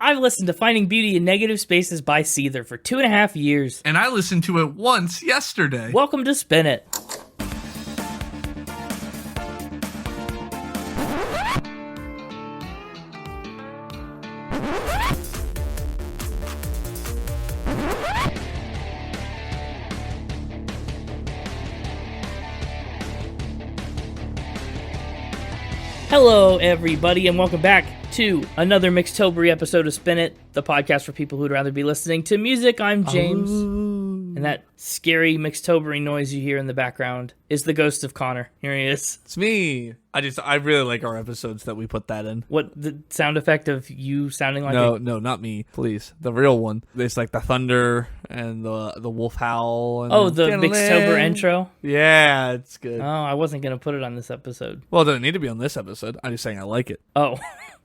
I've listened to Finding Beauty in Negative Spaces by Seether for 2.5 years. And I listened to it once yesterday. Welcome to Spin It. Hello, everybody, and welcome back to another Mixtober episode of Spin It, the podcast for people who'd rather be listening to music. I'm James, and that scary Mixtober noise you hear in the background is the ghost of Connor. Here he is. It's me. I really like our episodes that we put that in. What, the sound effect of you sounding like No, not me, please. The real one. It's like the thunder and the wolf howl. And the Mixtober intro? Yeah, it's good. Oh, I wasn't going to put it on this episode. Well, it doesn't need to be on this episode. I'm just saying I like it. Oh,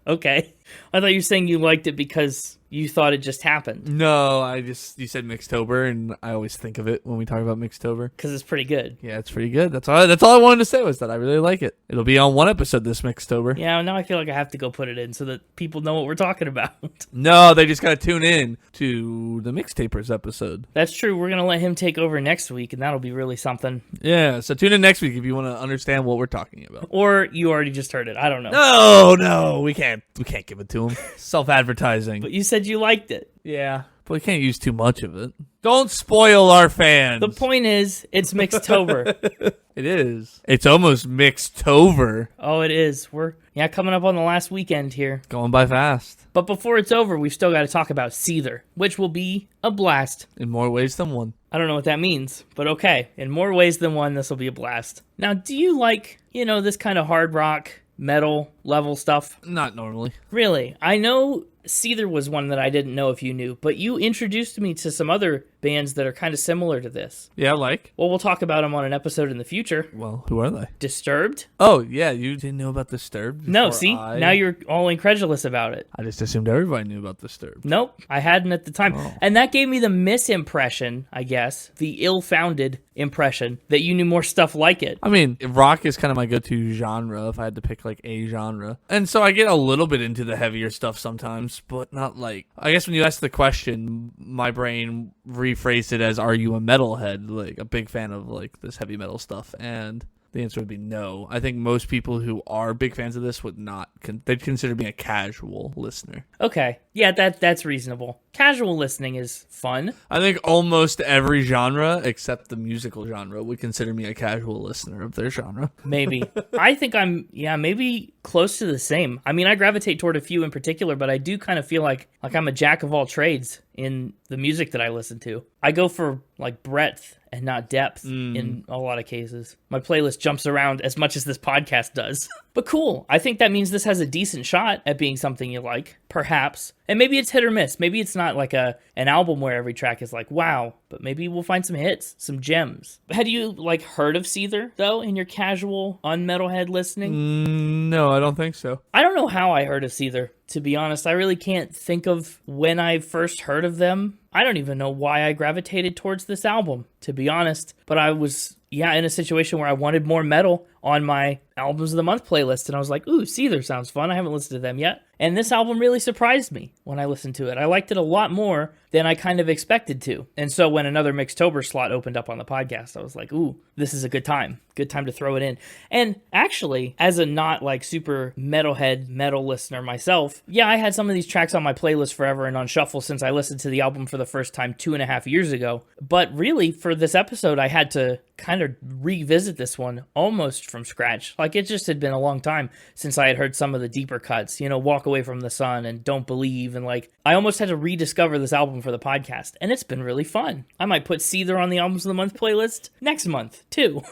okay. I thought you were saying you liked it because you thought it just happened. No, you said Mixtober, and I always think of it when we talk about Mixtober. Because it's pretty good. Yeah, it's pretty good. That's all I wanted to say was that I really like it. It'll be on one episode this Mixtober. Yeah, now I feel like I have to go put it in so that people know what we're talking about. No, they just got to tune in to the Mixtapers episode. That's true. We're going to let him take over next week, and that'll be really something. Yeah, so tune in next week if you want to understand what we're talking about. Or you already just heard it. I don't know. No, we can't give it to him. Self-advertising. But you said you liked it. Yeah, but we can't use too much of it. Don't spoil our fans. The point is, it's Mixtober. It is. It's almost Mixtober. Oh, it is. We're coming up on the last weekend here. Going by fast. But before it's over, we've still got to talk about Seether, which will be a blast. In more ways than one. I don't know what that means, but okay. In more ways than one, this will be a blast. Now, do you like, this kind of hard rock, metal level stuff? Not normally. Really? I know Seether was one that I didn't know if you knew, but you introduced me to some other bands that are kind of similar to this. Yeah, like? Well, we'll talk about them on an episode in the future. Well, who are they? Disturbed? Oh, yeah, you didn't know about Disturbed? No, see? Now you're all incredulous about it. I just assumed everybody knew about Disturbed. Nope, I hadn't at the time. Oh. And that gave me the misimpression, I guess, the ill-founded impression that you knew more stuff like it. I mean, rock is kind of my go-to genre if I had to pick, like, a genre. And so I get a little bit into the heavier stuff sometimes, but not like... I guess when you ask the question, my brain rephrased it as, are you a metalhead? Like, a big fan of, like, this heavy metal stuff. And the answer would be no. I think most people who are big fans of this would not... they'd consider me a casual listener. Okay. Yeah, that's reasonable. Casual listening is fun. I think almost every genre, except the musical genre, would consider me a casual listener of their genre. Maybe. I think I'm, maybe close to the same. I mean, I gravitate toward a few in particular, but I do kind of feel like I'm a jack of all trades in the music that I listen to. I go for, like, breadth and not depth in a lot of cases. My playlist jumps around as much as this podcast does. But cool. I think that means this has a decent shot at being something you like, perhaps. And maybe it's hit or miss. Maybe it's not like an album where every track is like, wow. But maybe we'll find some hits, some gems. Had you, heard of Seether, though, in your casual, unmetalhead listening? No, I don't think so. I don't know how I heard of Seether, to be honest. I really can't think of when I first heard of them. I don't even know why I gravitated towards this album, to be honest. But I was, in a situation where I wanted more metal on my Albums of the Month playlist. And I was like, ooh, Seether sounds fun. I haven't listened to them yet. And this album really surprised me when I listened to it. I liked it a lot more than I kind of expected to. And so when another Mixtober slot opened up on the podcast, I was like, ooh, this is a good time. Good time to throw it in. And actually, as a not super metalhead metal listener myself, I had some of these tracks on my playlist forever and on shuffle since I listened to the album for the first time 2.5 years ago. But really, for this episode, I had to kind of revisit this one almost from scratch. It just had been a long time since I had heard some of the deeper cuts, Walk Away from the Sun and Don't Believe. And I almost had to rediscover this album for the podcast. And it's been really fun. I might put Seether on the Albums of the Month playlist next month, too.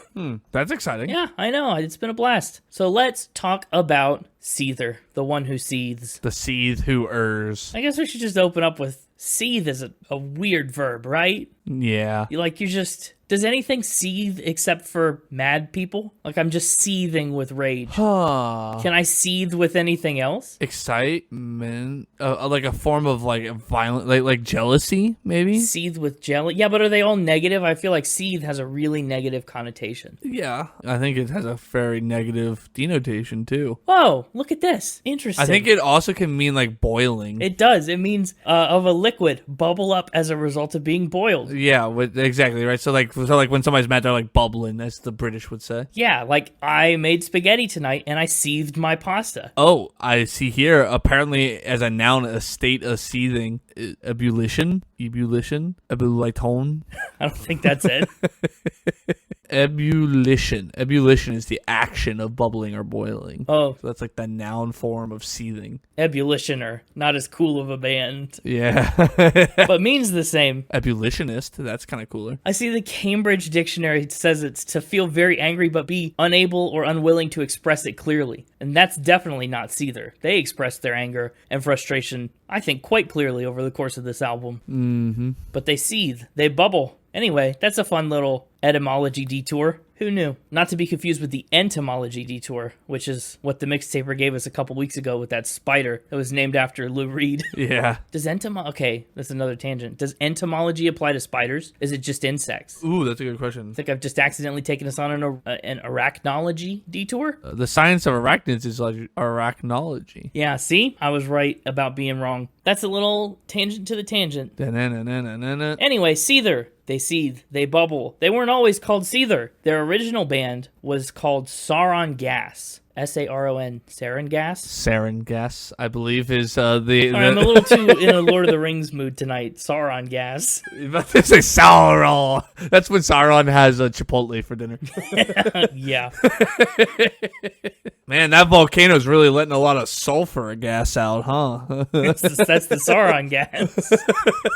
That's exciting. Yeah, I know. It's been a blast. So let's talk about Seether, the one who seethes. The seethe who errs. I guess we should just open up with seethe is a weird verb, right? Yeah. Like, you just... Does anything seethe except for mad people? Like, I'm just seething with rage. Huh. Can I seethe with anything else? Excitement, like a form of like violent, like jealousy, maybe. Seethe with jelly? Yeah, but are they all negative? I feel like seethe has a really negative connotation. Yeah, I think it has a very negative denotation too. Oh, look at this. Interesting. I think it also can mean like boiling. It does. It means of a liquid bubble up as a result of being boiled. Yeah, exactly right. So like when somebody's mad, they're like bubbling, as the British would say. Yeah, like I made spaghetti tonight and I seethed my pasta. Oh, I see here. Apparently, as a noun, a state of seething, ebullition, ebullition. I don't think that's it. Ebullition. Ebullition is the action of bubbling or boiling. Oh, So that's like the noun form of seething. ebullitioner. Not as cool of a band, Yeah. but means the same. Ebullitionist. That's kind of cooler. I see the Cambridge Dictionary says it's to feel very angry but be unable or unwilling to express it clearly. And that's definitely not Seether. They express their anger and frustration, I think, quite clearly over the course of this album. Mm-hmm. But they seethe. They bubble. Anyway, that's a fun little etymology detour. Who knew? Not to be confused with the entomology detour, which is what the Mixtaper gave us a couple weeks ago with that spider that was named after Lou Reed. Yeah. Does okay, that's another tangent. Does entomology apply to spiders? Is it just insects? Ooh, that's a good question. I think I've just accidentally taken us on an arachnology detour. The science of arachnids is like arachnology. Yeah, see? I was right about being wrong. That's a little tangent to the tangent. Da-na-na-na-na-na. Anyway, Seether. They seethe. They bubble. They weren't always called Seether. Their original band was called Sarin Gas. Saron. Sarin Gas? Sarin Gas, I believe, is All right, I'm a little too in a Lord of the Rings mood tonight. Sarin Gas. About to say Sauron. That's when Sauron has a Chipotle for dinner. Yeah. Man, that volcano's really letting a lot of sulfur gas out, huh? That's the Sarin Gas.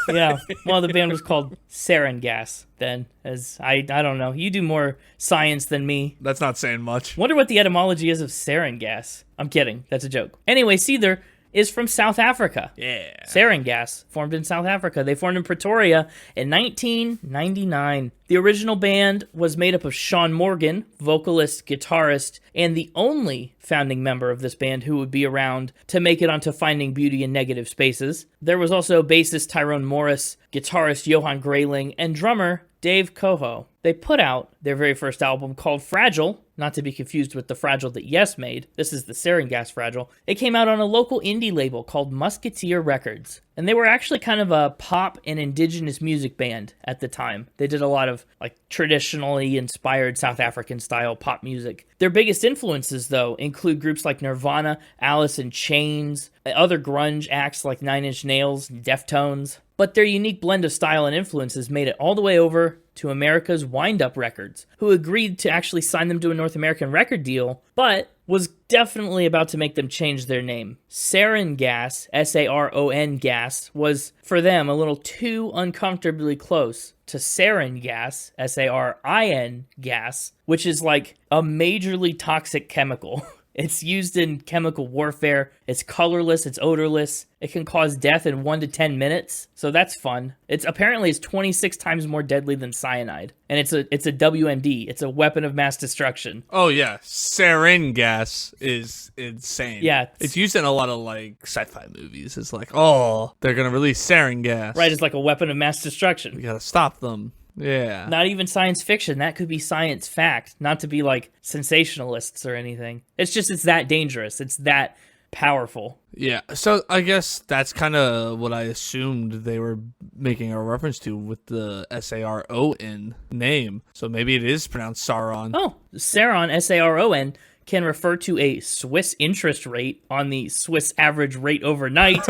Yeah. Well, the band was called Sarin Gas then. As I don't know. You do more science than me. That's not saying much. Wonder what the etymology is of sarin gas. I'm kidding. That's a joke. Anyway, Seether is from South Africa. Yeah. Sarin Gas formed in South Africa. They formed in Pretoria in 1999. The original band was made up of Shaun Morgan, vocalist, guitarist, and the only founding member of this band who would be around to make it onto Finding Beauty in Negative Spaces. There was also bassist Tyrone Morris, guitarist Johan Grayling, and drummer Dave Coho. They put out their very first album called Fragile, not to be confused with the Fragile that Yes made. This is the Sarin Gas Fragile. It came out on a local indie label called Musketeer Records. And they were actually kind of a pop and indigenous music band at the time. They did a lot of like traditionally inspired South African style pop music. Their biggest influences, though, include groups like Nirvana, Alice in Chains, other grunge acts like Nine Inch Nails, Deftones. But their unique blend of style and influences made it all the way over to America's Wind Up Records, who agreed to actually sign them to a North American record deal, but was definitely about to make them change their name. Sarin Gas, Saron Gas, was, for them, a little too uncomfortably close to Sarin Gas, Sarin Gas, which is like a majorly toxic chemical. It's used in chemical warfare. It's colorless. It's odorless. It can cause death in 1 to 10 minutes. So that's fun. It's 26 times more deadly than cyanide. And it's a WMD. It's a weapon of mass destruction. Oh, yeah. Sarin gas is insane. Yeah. It's used in a lot of, like, sci-fi movies. It's like, oh, they're going to release sarin gas. Right, it's like a weapon of mass We destruction. got to stop them. Yeah. Not even science fiction. That could be science fact. Not to be like sensationalists or anything. It's that dangerous. It's that powerful. Yeah. So I guess that's kind of what I assumed they were making a reference to with the Saron name. So maybe it is pronounced Sauron. Oh, Saron, Saron, can refer to a Swiss interest rate on the Swiss average rate overnight.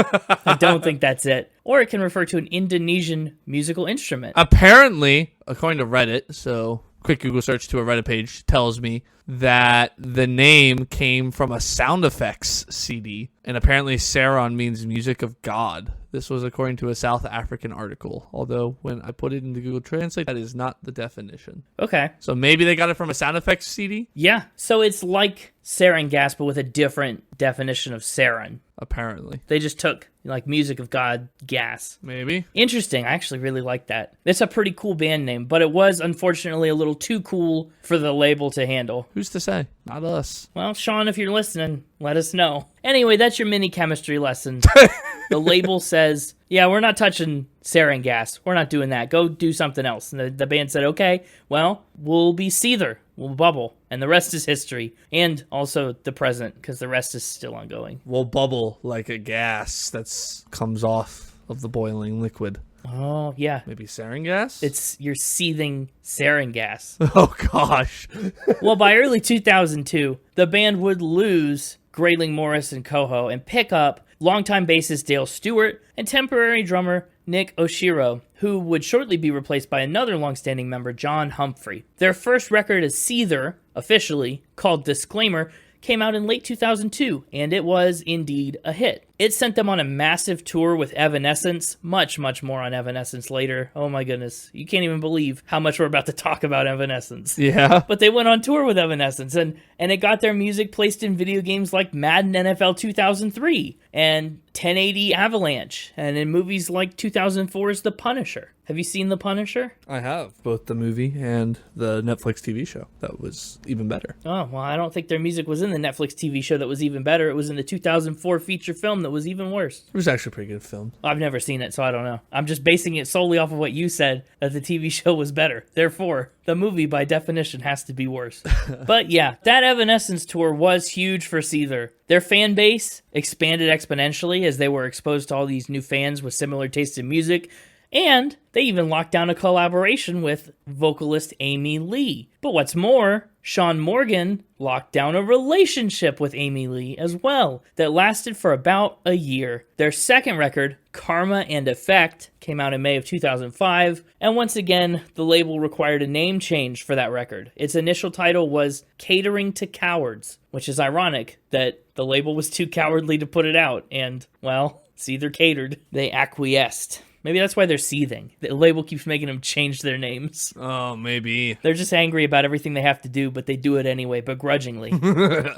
I don't think that's it. Or it can refer to an Indonesian musical instrument. Apparently, according to Reddit, so quick Google search to a Reddit page tells me that the name came from a sound effects CD, and apparently Saron means music of God. This was according to a South African article, although when I put it into Google Translate, that is not the definition. Okay. So maybe they got it from a sound effects CD? Yeah. So it's like sarin gas, but with a different definition of sarin. Apparently. They just took like Music of God, Gas. Maybe. Interesting. I actually really like that. It's a pretty cool band name, but it was unfortunately a little too cool for the label to handle. Who's to say? Not us. Well, Shaun, if you're listening, let us know. Anyway, that's your mini chemistry lesson. The label says, yeah, we're not touching Sarin Gas. We're not doing that. Go do something else. And the band said, okay, well, we'll be Seether. We'll bubble. And the rest is history. And also the present, because the rest is still ongoing. We'll bubble like a gas that comes off of the boiling liquid. Oh, yeah. Maybe sarin gas? You're seething sarin gas. Oh, gosh. Well, by early 2002, the band would lose Grayling Morris and Coho and pick up longtime bassist Dale Stewart and temporary drummer Nick Oshiro, who would shortly be replaced by another longstanding member, John Humphrey. Their first record as Seether, officially called Disclaimer, came out in late 2002, and it was indeed a hit. It sent them on a massive tour with Evanescence, much more on Evanescence later. Oh my goodness, you can't even believe how much we're about to talk about Evanescence. Yeah. But they went on tour with Evanescence, and it got their music placed in video games like Madden NFL 2003, and 1080 Avalanche, and in movies like 2004's The Punisher. Have you seen The Punisher? I have. Both the movie and the Netflix TV show. That was even better. Oh, well, I don't think their music was in the Netflix TV show that was even better. It was in the 2004 feature film that was even worse. It was actually a pretty good film. I've never seen it, so I don't know. I'm just basing it solely off of what you said, that the TV show was better. Therefore, the movie, by definition, has to be worse. But yeah, that Evanescence tour was huge for Seether. Their fan base expanded exponentially as they were exposed to all these new fans with similar tastes in music, and they even locked down a collaboration with vocalist Amy Lee. But what's more, Shaun Morgan locked down a relationship with Amy Lee as well that lasted for about a year. Their second record, Karma and Effect, came out in May of 2005, and once again, the label required a name change for that record. Its initial title was Catering to Cowards, which is ironic that the label was too cowardly to put it out, and, well, Seether catered. They acquiesced. Maybe that's why they're seething. The label keeps making them change their names. Oh, maybe. They're just angry about everything they have to do, but they do it anyway, begrudgingly.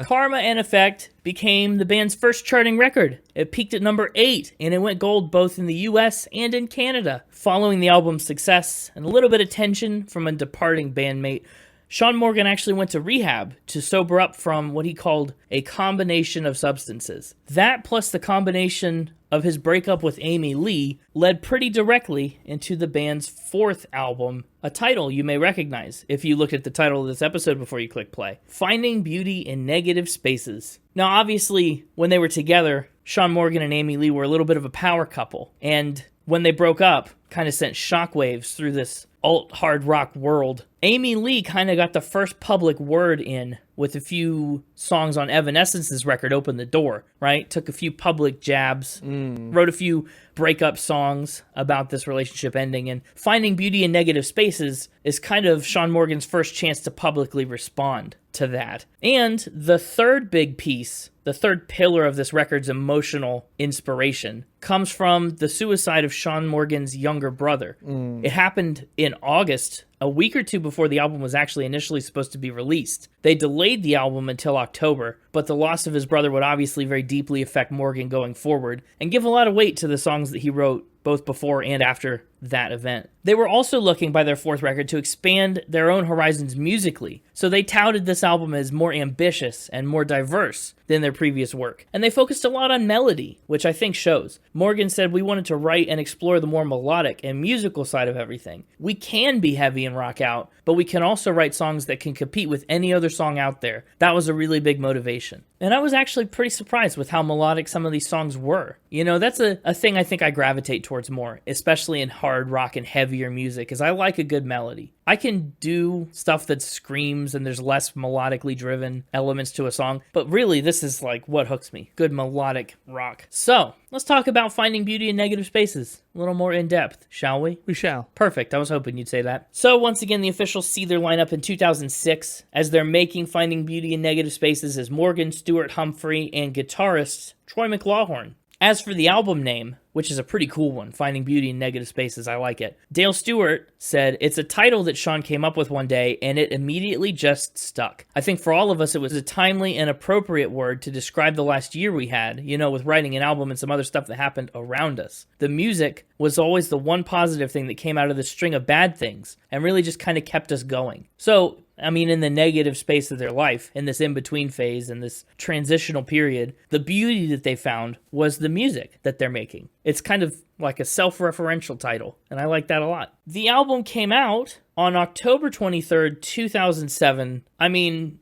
Karma and Effect became the band's first charting record. It peaked at number 8, and it went gold both in the US and in Canada. Following the album's success and a little bit of tension from a departing bandmate, Shaun Morgan actually went to rehab to sober up from what he called a combination of substances. That, plus the combination of his breakup with Amy Lee, led pretty directly into the band's fourth album, a title you may recognize if you look at the title of this episode before you click play: Finding Beauty in Negative Spaces. Now, obviously, when they were together, Shaun Morgan and Amy Lee were a little bit of a power couple, and when they broke up, kind of sent shockwaves through this alt-hard rock world. Amy Lee kind of got the first public word in with a few songs on Evanescence's record, Open the Door, right? Took a few public jabs, wrote a few breakup songs about this relationship ending, and Finding Beauty in Negative Spaces is kind of Shaun Morgan's first chance to publicly respond to that. And the third big piece, the third pillar of this record's emotional inspiration, comes from the suicide of Shaun Morgan's younger brother. It happened in August, a week or two before the album was actually initially supposed to be released. They delayed the album until October, but the loss of his brother would obviously very deeply affect Morgan going forward and give a lot of weight to the songs that he wrote both before and after that event. They were also looking by their fourth record to expand their own horizons musically, so they touted this album as more ambitious and more diverse than their previous work. And they focused a lot on melody, which I think shows. Morgan said, "We wanted to write and explore the more melodic and musical side of everything. We can be heavy and rock out, but we can also write songs that can compete with any other song out there." That was a really big motivation. And I was actually pretty surprised with how melodic some of these songs were. You know, that's a thing I think I gravitate towards more, especially in hard rock and heavier music, is I like a good melody. I can do stuff that screams and there's less melodically driven elements to a song, but really this is like what hooks me. Good melodic rock. So, let's talk about Finding Beauty in Negative Spaces. A little more in depth, shall we? We shall. Perfect. I was hoping you'd say that. So, once again, the official Seether lineup in 2006, as they're making Finding Beauty in Negative Spaces, is Morgan, Stewart, Humphrey, and guitarist Troy McLawhorn. As for the album name, which is a pretty cool one, Finding Beauty in Negative Spaces, I like it. Dale Stewart said, it's a title that Shaun came up with one day, and it immediately just stuck. I think for all of us, it was a timely and appropriate word to describe the last year we had, with writing an album and some other stuff that happened around us. The music was always the one positive thing that came out of the string of bad things, and really just kind of kept us going. So, in the negative space of their life, in this in-between phase, in this transitional period, the beauty that they found was the music that they're making. It's kind of like a self-referential title, and I like that a lot. The album came out on October 23rd, 2007.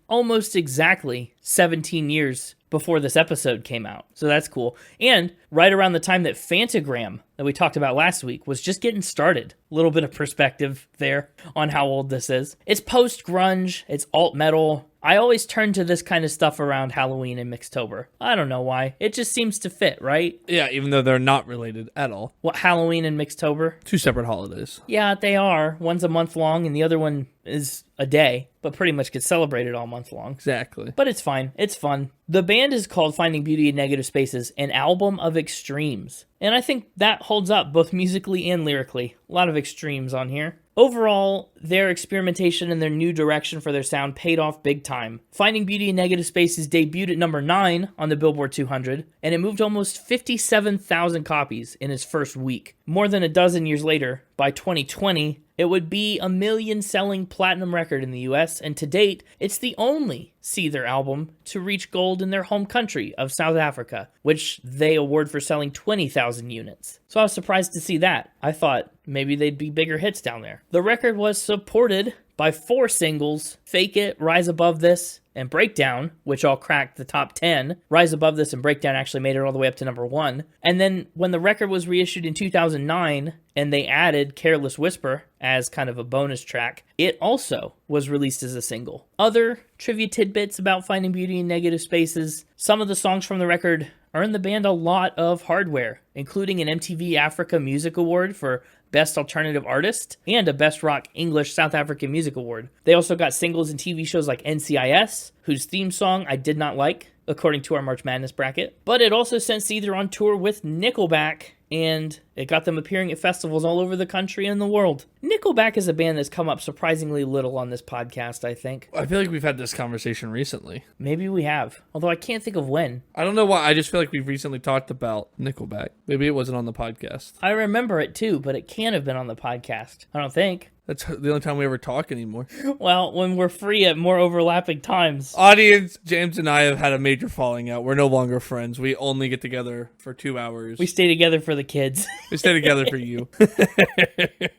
Almost exactly 17 years before this episode came out. So that's cool. And right around the time that Fantagram, that we talked about last week, was just getting started. A little bit of perspective there on how old this is. It's post-grunge, it's alt-metal. I always turn to this kind of stuff around Halloween and Mixtober. I don't know why. It just seems to fit, right? Yeah, even though they're not related at all. What, Halloween and Mixtober? 2 separate holidays. Yeah, they are. One's a month long and the other one is a day, but pretty much gets celebrated all month long. Exactly. But it's fine. It's fun. The band is called Finding Beauty in Negative Spaces, an album of extremes. And I think that holds up both musically and lyrically. A lot of extremes on here. Overall, their experimentation and their new direction for their sound paid off big time. Finding Beauty in Negative Spaces debuted at number 9 on the Billboard 200, and it moved almost 57,000 copies in its first week. More than a dozen years later, by 2020, it would be a million-selling platinum record in the US, and to date, it's the only Seether album to reach gold in their home country of South Africa, which they award for selling 20,000 units. So I was surprised to see that. I thought maybe they'd be bigger hits down there. The record was supported by 4 singles, Fake It, Rise Above This, and Breakdown, which all cracked the top 10. Rise Above This and Breakdown actually made it all the way up to number 1. And then when the record was reissued in 2009, and they added Careless Whisper as kind of a bonus track, it also was released as a single. Other trivia tidbits about Finding Beauty in Negative Spaces: some of the songs from the record earned the band a lot of hardware, including an MTV Africa Music Award for Best Alternative Artist and a Best Rock English South African Music Award. They also got singles in TV shows like NCIS, whose theme song I did not like, according to our March Madness bracket. But it also sent Seether on tour with Nickelback, and it got them appearing at festivals all over the country and the world. Nickelback is a band that's come up surprisingly little on this podcast, I think. I feel like we've had this conversation recently. Maybe we have, although I can't think of when. I don't know why, I just feel like we've recently talked about Nickelback. Maybe it wasn't on the podcast. I remember it too, but it can't have been on the podcast. I don't think. That's the only time we ever talk anymore. Well, when we're free at more overlapping times. Audience, James and I have had a major falling out. We're no longer friends. We only get together for 2 hours. We stay together for the kids. We stay together for you.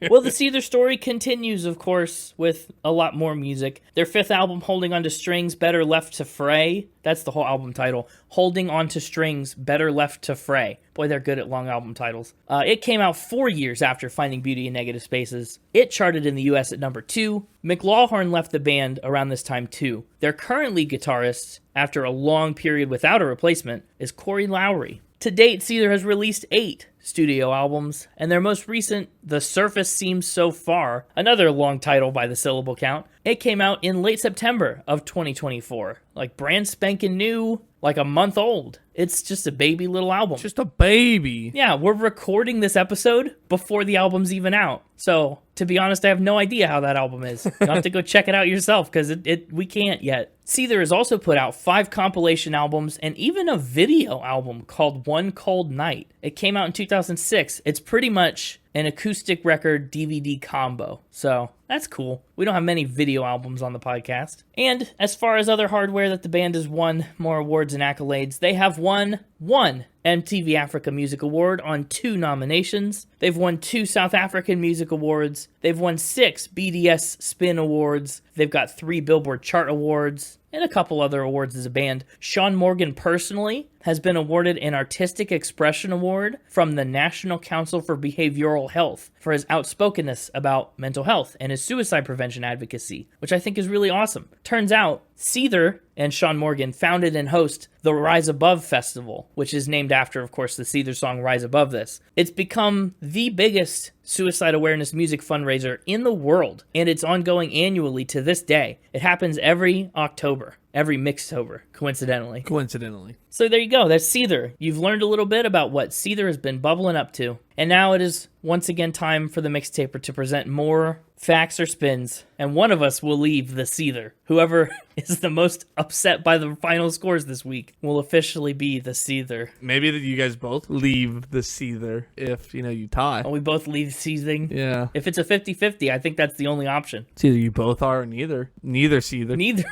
Well, the Seether story continues, of course, with a lot more music. Their 5th album, Holding On to Strings, Better Left to Fray. That's the whole album title. Holding On to Strings, Better Left to Fray. Boy, they're good at long album titles. It came out 4 years after Finding Beauty in Negative Spaces. It charted in the US at number 2. McLawhorn left the band around this time too. Their current lead guitarist, after a long period without a replacement, is Corey Lowry. To date, Seether has released 8 studio albums, and their most recent, The Surface Seems So Far, another long title by the syllable count, it came out in late September of 2024. Like brand spanking new, like a month old. It's just a baby little album. Just a baby. Yeah, we're recording this episode before the album's even out. So, to be honest, I have no idea how that album is. You'll have to go check it out yourself, because we can't yet. Seether has also put out 5 compilation albums and even a video album called One Cold Night. It came out in 2006. It's pretty much an acoustic record DVD combo. So, that's cool. We don't have many video albums on the podcast. And as far as other hardware that the band has won more awards and accolades, they have won 1 MTV Africa Music Award on 2 nominations. They've won 2 South African Music Awards. They've won 6 BDS Spin Awards. They've got 3 Billboard Chart Awards and a couple other awards as a band. Shaun Morgan personally has been awarded an Artistic Expression Award from the National Council for Behavioral Health for his outspokenness about mental health and his suicide prevention advocacy, which I think is really awesome. Turns out, Seether and Shaun Morgan founded and host the Rise Above Festival, which is named after, of course, the Seether song Rise Above This. It's become the biggest suicide awareness music fundraiser in the world, and it's ongoing annually to this day. It happens every October. every Mixtober, coincidentally. So there you go. That's Seether. You've learned a little bit about what Seether has been bubbling up to. And now it is once again time for the Mixtaper to present more facts or spins. And one of us will leave the Seether. Whoever is the most upset by the final scores this week will officially be the Seether. Maybe that you guys both leave the Seether if, you tie. Oh, we both leave seething? Yeah. If it's a 50-50, I think that's the only option. It's either you both are or neither. Neither Seether. Neither.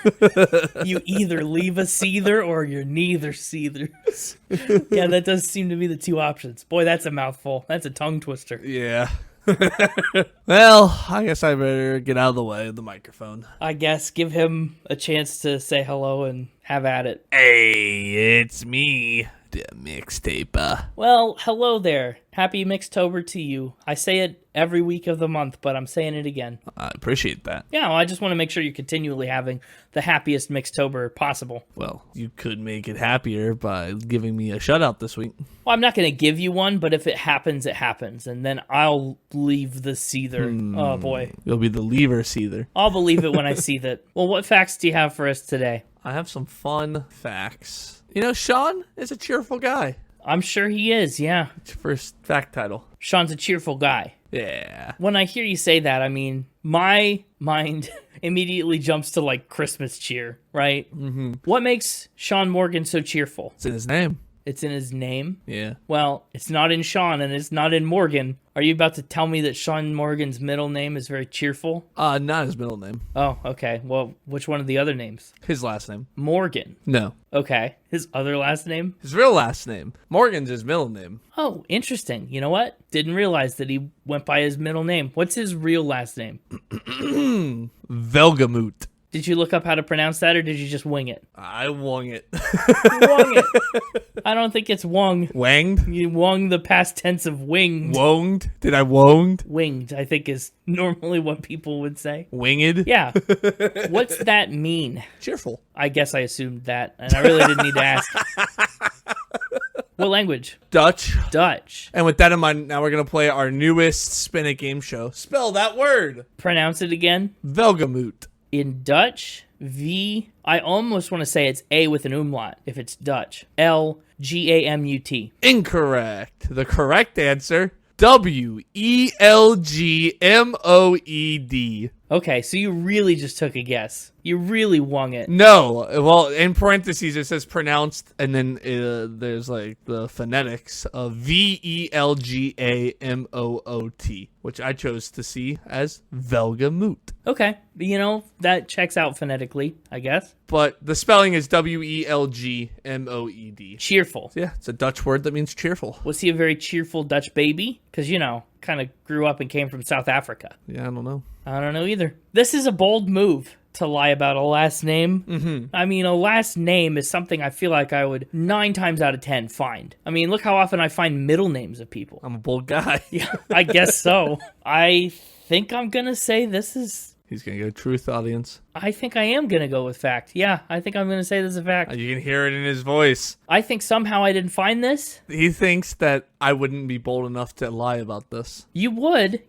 You either leave a Seether or you're neither Seethers. Yeah, that does seem to be the two options. Boy, that's a mouthful. That's a tongue twister. Yeah. Well, I guess I better get out of the way of the microphone. I guess give him a chance to say hello and have at it. Hey, it's me, the Mixtaper. Well, hello there. Happy Mixtober to you. I say it every week of the month, but I'm saying it again. I appreciate that. Yeah, well, I just want to make sure you're continually having the happiest Mixtober possible. Well, you could make it happier by giving me a shutout this week. Well, I'm not going to give you one, but if it happens, it happens. And then I'll leave the Seether. Oh, boy. You'll be the lever Seether. I'll believe it when I see that. Well, what facts do you have for us today? I have some fun facts. Shaun is a cheerful guy. I'm sure he is, yeah. It's your first fact title. Shaun's a cheerful guy. Yeah. When I hear you say that, I mean, my mind immediately jumps to, like, Christmas cheer, right? Mm-hmm. What makes Shaun Morgan so cheerful? It's in his name. It's in his name? Yeah. Well, it's not in Shaun and it's not in Morgan. Are you about to tell me that Shaun Morgan's middle name is very cheerful? Not his middle name. Oh, okay. Well, which one of the other names? His last name. Morgan. No. Okay. His other last name? His real last name. Morgan's his middle name. Oh, interesting. You know what? Didn't realize that he went by his middle name. What's his real last name? Velgamut. Did you look up how to pronounce that, or did you just wing it? I wung it. Wung it. I don't think it's wung. Wanged? You wung the past tense of winged. Wonged? Did I wonged? Winged, I think, is normally what people would say. Winged? Yeah. What's that mean? Cheerful. I guess I assumed that, and I really didn't need to ask. What language? Dutch. Dutch. And with that in mind, now we're going to play our newest Spin It game show. Spell that word. Pronounce it again. Velgamut. In Dutch, I almost want to say it's A with an umlaut, if it's Dutch. L-G-A-M-U-T. Incorrect. The correct answer, W-E-L-G-M-O-E-D. Okay, so you really just took a guess. You really wung it. No. Well, in parentheses, it says pronounced, and then there's like the phonetics of V-E-L-G-A-M-O-O-T, which I chose to see as Velgamut. Okay, that checks out phonetically, I guess. But the spelling is W-E-L-G-M-O-E-D. Cheerful. Yeah, it's a Dutch word that means cheerful. Was he a very cheerful Dutch baby? Because, kind of grew up and came from South Africa. Yeah, I don't know. I don't know either. This is a bold move to lie about a last name. Mm-hmm. I mean, a last name is something I feel like I would 9 times out of 10 find. I mean, look how often I find middle names of people. I'm a bold guy. Yeah, I guess so. I think I'm going to say this is... He's going to go truth, audience. I think I am going to go with fact. Yeah, I think I'm going to say this is a fact. You can hear it in his voice. I think somehow I didn't find this. He thinks that I wouldn't be bold enough to lie about this. You would,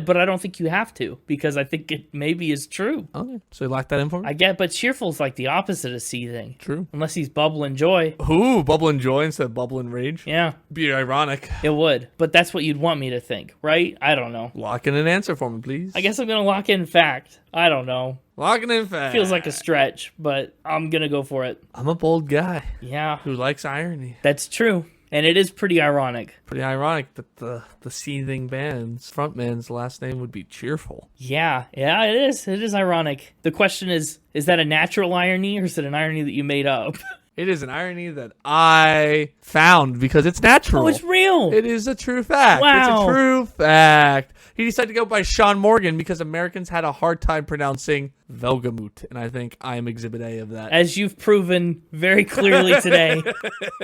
but I don't think you have to, because I think it maybe is true. Okay, so you lock that in for me? I get, but cheerful's like the opposite of seething. True. Unless he's bubbling joy. Ooh, bubbling joy instead of bubbling rage? Yeah. Be ironic. It would, but that's what you'd want me to think, right? I don't know. Lock in an answer for me, please. I guess I'm going to lock in fact. I don't know. Locking in fact. Feels like a stretch, but I'm going to go for it. I'm a bold guy. Yeah. Who likes irony. That's true. And it is pretty ironic. Pretty ironic that the seething band's frontman's last name would be Cheerful. Yeah, it is. It is ironic. The question is that a natural irony or is it an irony that you made up? It is an irony that I found because it's natural. Oh, it's real. It is a true fact. Wow. It's a true fact. He decided to go by Shaun Morgan because Americans had a hard time pronouncing Velgamut, and I think I am Exhibit A of that. As you've proven very clearly today.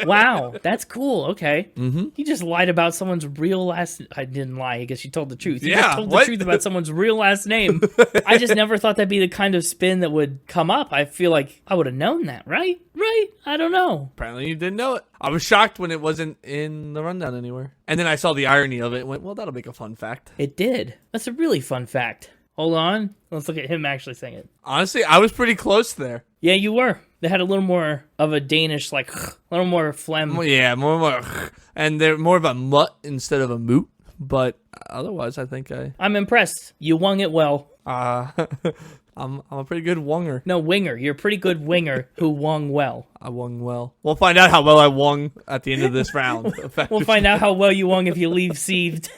Wow, that's cool. Okay. Mm-hmm. You just lied about someone's real last... I didn't lie. I guess you told the truth. You Yeah, just told the truth about someone's real last name. I just never thought that'd be the kind of spin that would come up. I feel like I would have known that, right? Right? I don't know. Apparently you didn't know it. I was shocked when it wasn't in the rundown anywhere. And then I saw the irony of it and went, well, that'll make a fun fact. It did. That's a really fun fact. Hold on. Let's look at him actually saying it. Honestly, I was pretty close there. Yeah, you were. They had a little more of a Danish, like, a little more phlegm. Yeah, more, and they're more of a mutt instead of a moot. But otherwise, I think I'm impressed. You wung it well. I'm a pretty good wunger. No, winger. You're a pretty good winger who wung well. I wung well. We'll find out how well I wung at the end of this round. We'll find out how well you wung if you leave seethed.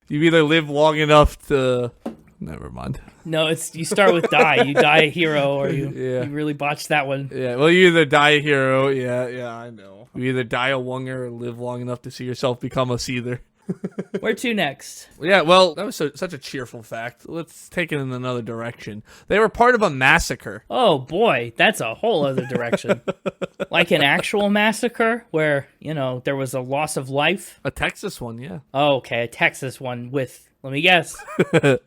You either live long enough to... Never mind. No, you start with die. You die a hero, or you really botched that one. Yeah, well, you either die a hero. Yeah, I know. You either die a wunger or live long enough to see yourself become a seether. Where to next? Yeah, well, that was such a cheerful fact. Let's take it in another direction. They were part of a massacre. Oh, boy. That's a whole other direction. Like an actual massacre where, there was a loss of life? A Texas one, yeah. Oh, okay. A Texas one with, let me guess,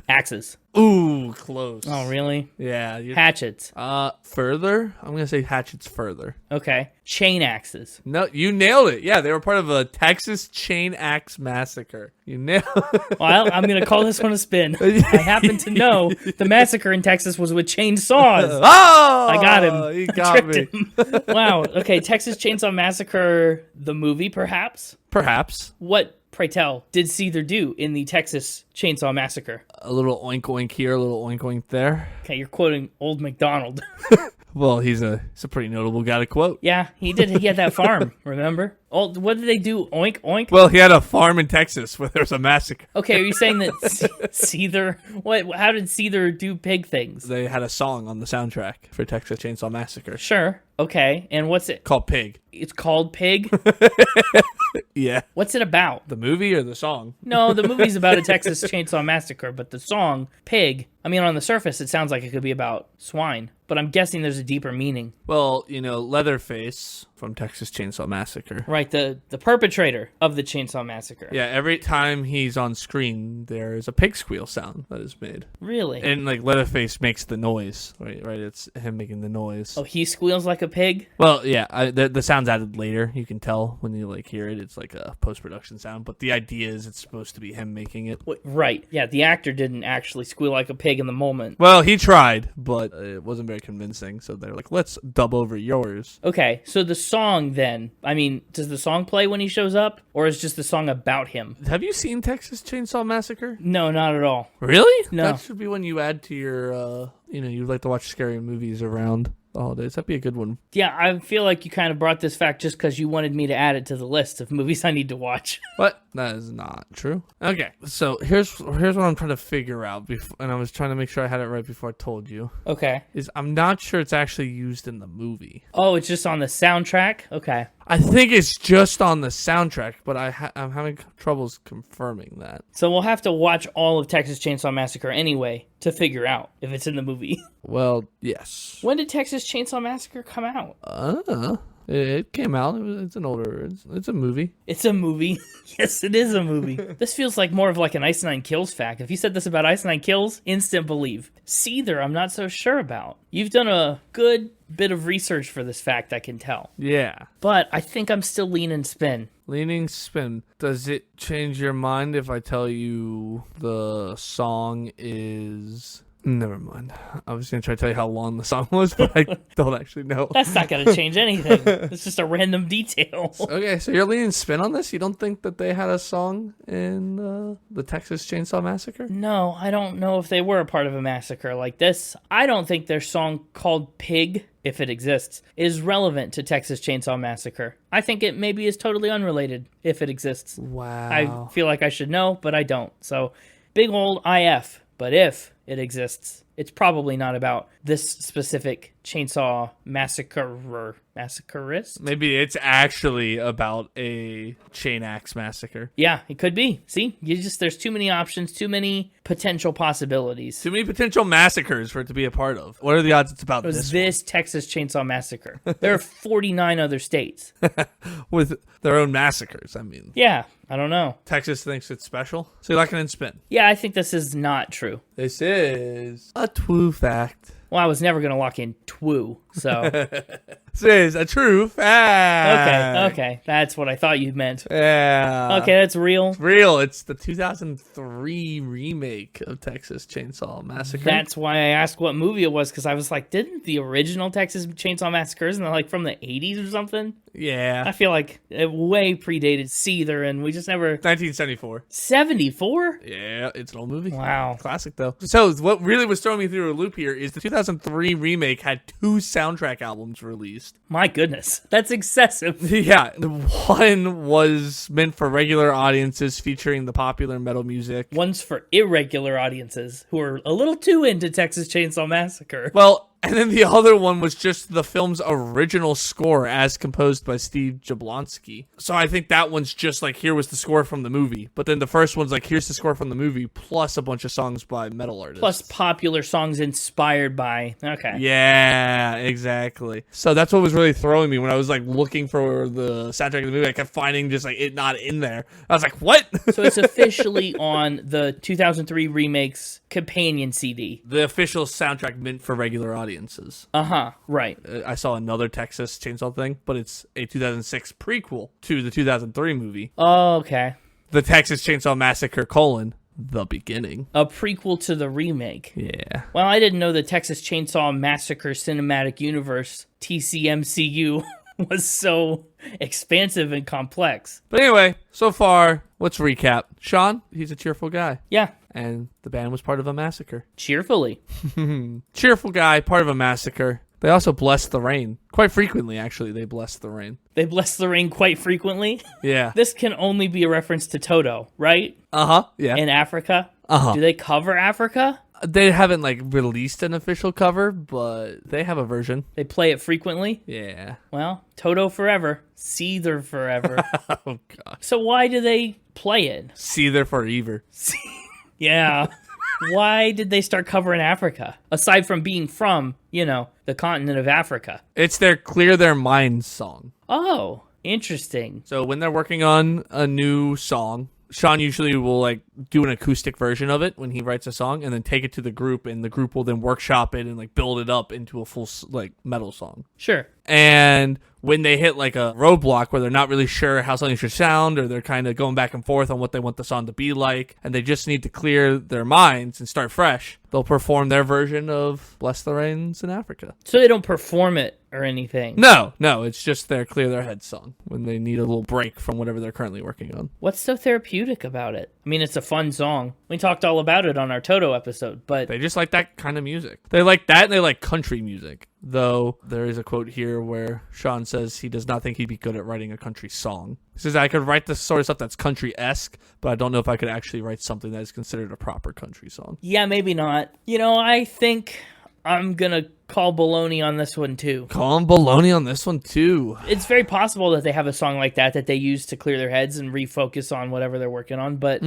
axes. Ooh, close. Oh, really? Yeah. Hatchets. Further? I'm going to say hatchets further. Okay. Chain axes. No, you nailed it. Yeah, they were part of a Texas chain axe massacre. You nailed it. Well, I'm going to call this one a spin. I happen to know the massacre in Texas was with chainsaws. Oh! I got him. He got me. Him. Wow. Okay, Texas Chainsaw Massacre, the movie, perhaps? Perhaps. What, pray tell, did Seether do in the Texas Chainsaw Massacre? A little oink oink here, a little oink oink there. Okay, you're quoting Old MacDonald. Well, he's a pretty notable guy to quote. Yeah, he did. He had that farm, remember? Oh, what did they do? Oink, oink? Well, he had a farm in Texas where there was a massacre. Okay, are you saying that Seether... How did Seether do pig things? They had a song on the soundtrack for Texas Chainsaw Massacre. Sure. Okay, and what's it? Called Pig. It's called Pig? Yeah. What's it about? The movie or the song? No, the movie's about a Texas Chainsaw Massacre, but the song, Pig, on the surface, it sounds like it could be about swine, but I'm guessing there's a deeper meaning. Well, Leatherface from Texas Chainsaw Massacre. Right, the perpetrator of the Chainsaw Massacre. Yeah, every time he's on screen, there's a pig squeal sound that is made. Really? And, Leatherface makes the noise, right? It's him making the noise. Oh, he squeals like a pig? Well, yeah, the sound's added later. You can tell when you, hear it. It's like a post-production sound, but the idea is it's supposed to be him making it. Right. Yeah, the actor didn't actually squeal like a pig in the moment. Well, he tried, but it wasn't very convincing, so they're like, let's dub over yours. Okay, so the song then, does the song play when he shows up, or is just the song about him? Have you seen Texas Chainsaw Massacre? No, not at all. Really? No. That should be one you add to your, you like to watch scary movies around the holidays. That'd be a good one. Yeah, I feel like you kind of brought this fact just because you wanted me to add it to the list of movies I need to watch. What? That is not true. Okay, so here's what I'm trying to figure out, and I was trying to make sure I had it right before I told you. Okay. I'm not sure it's actually used in the movie. Oh, it's just on the soundtrack? Okay. I think it's just on the soundtrack, but I'm having troubles confirming that. So we'll have to watch all of Texas Chainsaw Massacre anyway to figure out if it's in the movie. Well, yes. When did Texas Chainsaw Massacre come out? It came out. It's an older. It's a movie. It's a movie. Yes, it is a movie. This feels like more of like an Ice Nine Kills fact. If you said this about Ice Nine Kills, instant believe. Seether, I'm not so sure about. You've done a good bit of research for this fact, I can tell. Yeah. But I think I'm still leaning spin. Leaning spin. Does it change your mind if I tell you the song is... Never mind. I was going to try to tell you how long the song was, but I don't actually know. That's not going to change anything. It's just a random detail. Okay, so you're leaning spin on this? You don't think that they had a song in the Texas Chainsaw Massacre? No, I don't know if they were a part of a massacre like this. I don't think their song called Pig, if it exists, is relevant to Texas Chainsaw Massacre. I think it maybe is totally unrelated, if it exists. Wow. I feel like I should know, but I don't. So, big old IF. But if it exists, it's probably not about this specific chainsaw massacreist. Maybe it's actually about a chain axe massacre. Yeah, it could be. See, there's too many options, too many potential possibilities. Too many potential massacres for it to be a part of. What are the odds it's about this Texas Chainsaw Massacre? There are 49 other states with their own massacres. Yeah, I don't know. Texas thinks it's special, so you're locking in spin. Yeah, I think this is not true. This is a true fact. Well, I was never going to lock in twoo, so This is a true fact. Okay. That's what I thought you meant. Yeah. Okay, that's real. It's real. It's the 2003 remake of Texas Chainsaw Massacre. That's why I asked what movie it was, because I was like, didn't the original Texas Chainsaw Massacre, isn't it like from the 80s or something? Yeah. I feel like it way predated Seether, and we just never... 1974. 74? Yeah, it's an old movie. Wow. Classic, though. So what really was throwing me through a loop here is the 2003 remake had 2 soundtrack albums released. My goodness. That's excessive. Yeah. One was meant for regular audiences featuring the popular metal music. One's for irregular audiences who are a little too into Texas Chainsaw Massacre. Well, and then the other one was just the film's original score as composed by Steve Jablonsky. So I think that one's just like, here was the score from the movie. But then the first one's like, here's the score from the movie, plus a bunch of songs by metal artists. Plus popular songs inspired by... Okay. Yeah, exactly. So that's what was really throwing me when I was like looking for the soundtrack of the movie. I kept finding just like it not in there. I was like, what? So it's officially on the 2003 remake's companion CD. The official soundtrack meant for regular audiences. Uh-huh, right. I saw another Texas Chainsaw thing, but it's a 2006 prequel to the 2003 movie. Oh, okay. The Texas Chainsaw Massacre, The Beginning. A prequel to the remake. Yeah. Well, I didn't know the Texas Chainsaw Massacre Cinematic Universe, TCMCU, was so expansive and complex. But anyway, so far, let's recap. Shaun, he's a cheerful guy. Yeah. And the band was part of a massacre. Cheerfully. Cheerful guy, part of a massacre. They also bless the rain. Quite frequently, actually, they bless the rain. They bless the rain quite frequently. Yeah. This can only be a reference to Toto, right? Uh-huh, yeah. In Africa. Uh-huh. Do they cover Africa? They haven't, like, released an official cover, but they have a version. They play it frequently? Yeah. Well, Toto forever. Seether forever. Oh, God. So why do they play it? Seether forever. Yeah. Why did they start covering Africa? Aside from being from, the continent of Africa. It's their Clear Their Minds song. Oh, interesting. So when they're working on a new song, Shaun usually will like do an acoustic version of it when he writes a song and then take it to the group, and the group will then workshop it and like build it up into a full like metal song. Sure. And when they hit like a roadblock where they're not really sure how something should sound, or they're kind of going back and forth on what they want the song to be like, and they just need to clear their minds and start fresh, they'll perform their version of Bless the Rains in Africa. So they don't perform it or anything? No, it's just their Clear Their Heads song when they need a little break from whatever they're currently working on. What's so therapeutic about it? I mean, it's a fun song. We talked all about it on our Toto episode, but... They just like that kind of music. They like that, and they like country music. Though there is a quote here where Shaun says he does not think he'd be good at writing a country song. He says, I could write the sort of stuff that's country-esque, but I don't know if I could actually write something that is considered a proper country song. Yeah, maybe not. I think I'm going to call baloney on this one, too. Call him baloney on this one, too. It's very possible that they have a song like that they use to clear their heads and refocus on whatever they're working on, but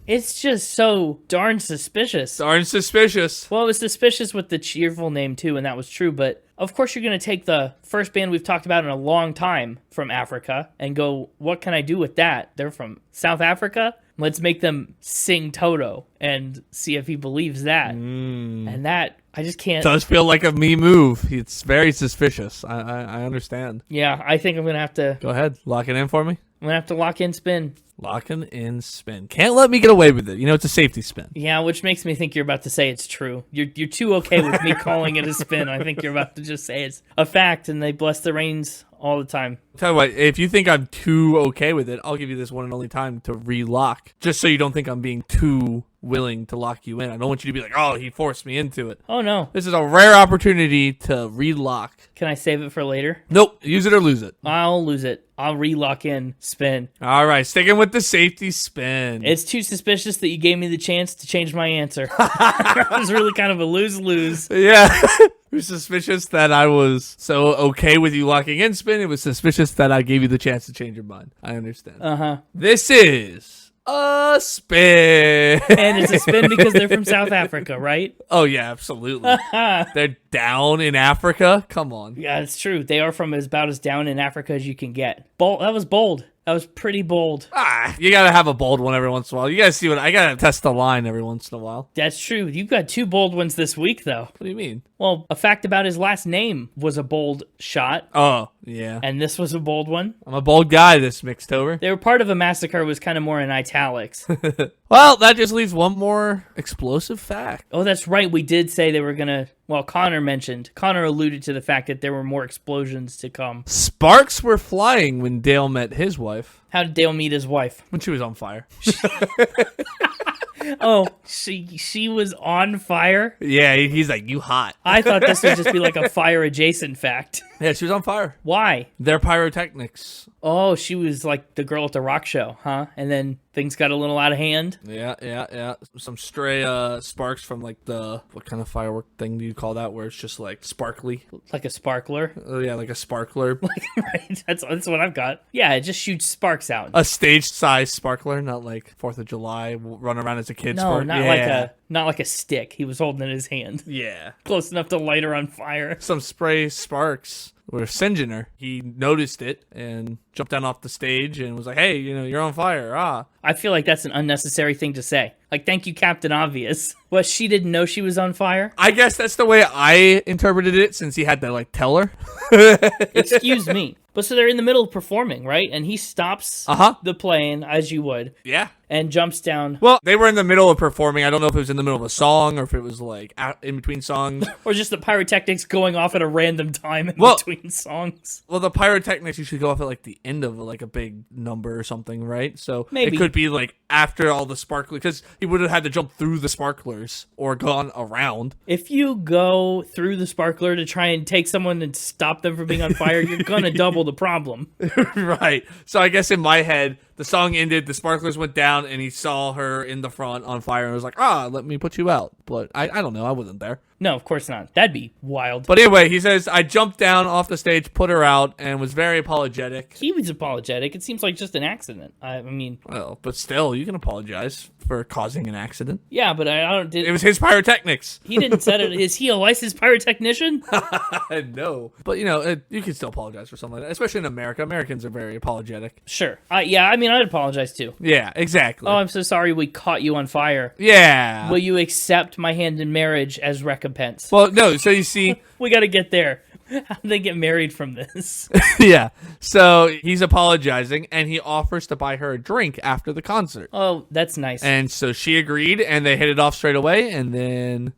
it's just so darn suspicious. Darn suspicious. Well, it was suspicious with the Cheerful name, too, and that was true, but of course you're going to take the first band we've talked about in a long time from Africa and go, what can I do with that? They're from South Africa? Let's make them sing Toto and see if he believes that. And that, I just can't... Does feel like a me move. It's very suspicious. I understand. Yeah, I think I'm going to have to... Go ahead. Lock it in for me. I'm going to have to lock in Spin. Locking in Spin. Can't let me get away with it. It's a safety spin. Yeah, which makes me think you're about to say it's true. You're too okay with me calling it a spin. I think you're about to just say it's a fact, and they bless the rains all the time. Tell you what, if you think I'm too okay with it, I'll give you this one and only time to relock, just so you don't think I'm being too willing to lock you in. I don't want you to be like, oh, he forced me into it. Oh, no. This is a rare opportunity to relock. Can I save it for later? Nope. Use it or lose it. I'll lose it. I'll relock in Spin. All right. Sticking with the safety spin. It's too suspicious that you gave me the chance to change my answer. It was really kind of a lose-lose. Yeah. It was suspicious that I was so okay with you locking in Spin. It was suspicious that I gave you the chance to change your mind. I understand. Uh-huh. This is a spin. And it's a spin because they're from South Africa, right? Oh, yeah, absolutely. They're down in Africa? Come on. Yeah, it's true. They are from about as down in Africa as you can get. Bold. That was bold. That was pretty bold. You gotta have a bold one every once in a while. You guys see what I gotta test the line every once in a while. That's true. You've got 2 bold ones this week, though. What do you mean? Well, a fact about his last name was a bold shot, Oh, yeah. and this was a bold one. I'm a bold guy this Mixtober. They were part of a massacre was kind of more in italics. Well, that just leaves one more explosive fact. Oh, that's right. We did say they were going to... Well, Connor alluded to the fact that there were more explosions to come. Sparks were flying when Dale met his wife. How did Dale meet his wife? When she was on fire. Oh, she was on fire? Yeah, he's like, you hot. I thought this would just be like a fire-adjacent fact. Yeah, she was on fire. Why? They're pyrotechnics. Oh, she was like the girl at the rock show, huh? And then things got a little out of hand? Yeah. Some stray sparks from like what kind of firework thing do you call that? Where it's just like sparkly? Like a sparkler? Oh, yeah, like a sparkler. Right, that's what I've got. Yeah, it just shoots sparks out. A stage-size sparkler, not like 4th of July, run around as a kid. No, not like a stick. He was holding in his hand. Yeah. Close enough to light her on fire. Some spray sparks were singeing her. He noticed it and jumped down off the stage and was like, hey, you're on fire. I feel like that's an unnecessary thing to say. Like, thank you, Captain Obvious. What, she didn't know she was on fire? I guess that's the way I interpreted it, since he had to, like, tell her. Excuse me. But so they're in the middle of performing, right? And he stops the playing, as you would. Yeah. And jumps down. Well, they were in the middle of performing. I don't know if it was in the middle of a song or if it was, like, in between songs. Or just the pyrotechnics going off at a random time in between songs. Well, the pyrotechnics usually go off at, like, the end of, like, a big number or something, right? So maybe. It could be, like, after all the sparklers, because he would have had to jump through the sparklers or gone around. If you go through the sparkler to try and take someone and stop them from being on fire, you're going to double the problem. Right. So I guess in my head, the song ended, the sparklers went down, and he saw her in the front on fire and was like, let me put you out. But I don't know. I wasn't there. No, of course not. That'd be wild. But anyway, he says, I jumped down off the stage, put her out, and was very apologetic. He was apologetic. It seems like just an accident. I mean... Well, but still, you can apologize for causing an accident. Yeah, but I don't... It was his pyrotechnics. He didn't set it. Is he a licensed pyrotechnician? No. But, you can still apologize for something like that, especially in America. Americans are very apologetic. Sure. Yeah, I mean, I'd apologize too. Yeah, exactly. Oh, I'm so sorry we caught you on fire. Yeah. Will you accept my hand in marriage as recompense? Well, no, so you see... We got to get there. How do they get married from this? Yeah. So he's apologizing, and he offers to buy her a drink after the concert. Oh, that's nice. And so she agreed, and they hit it off straight away, and then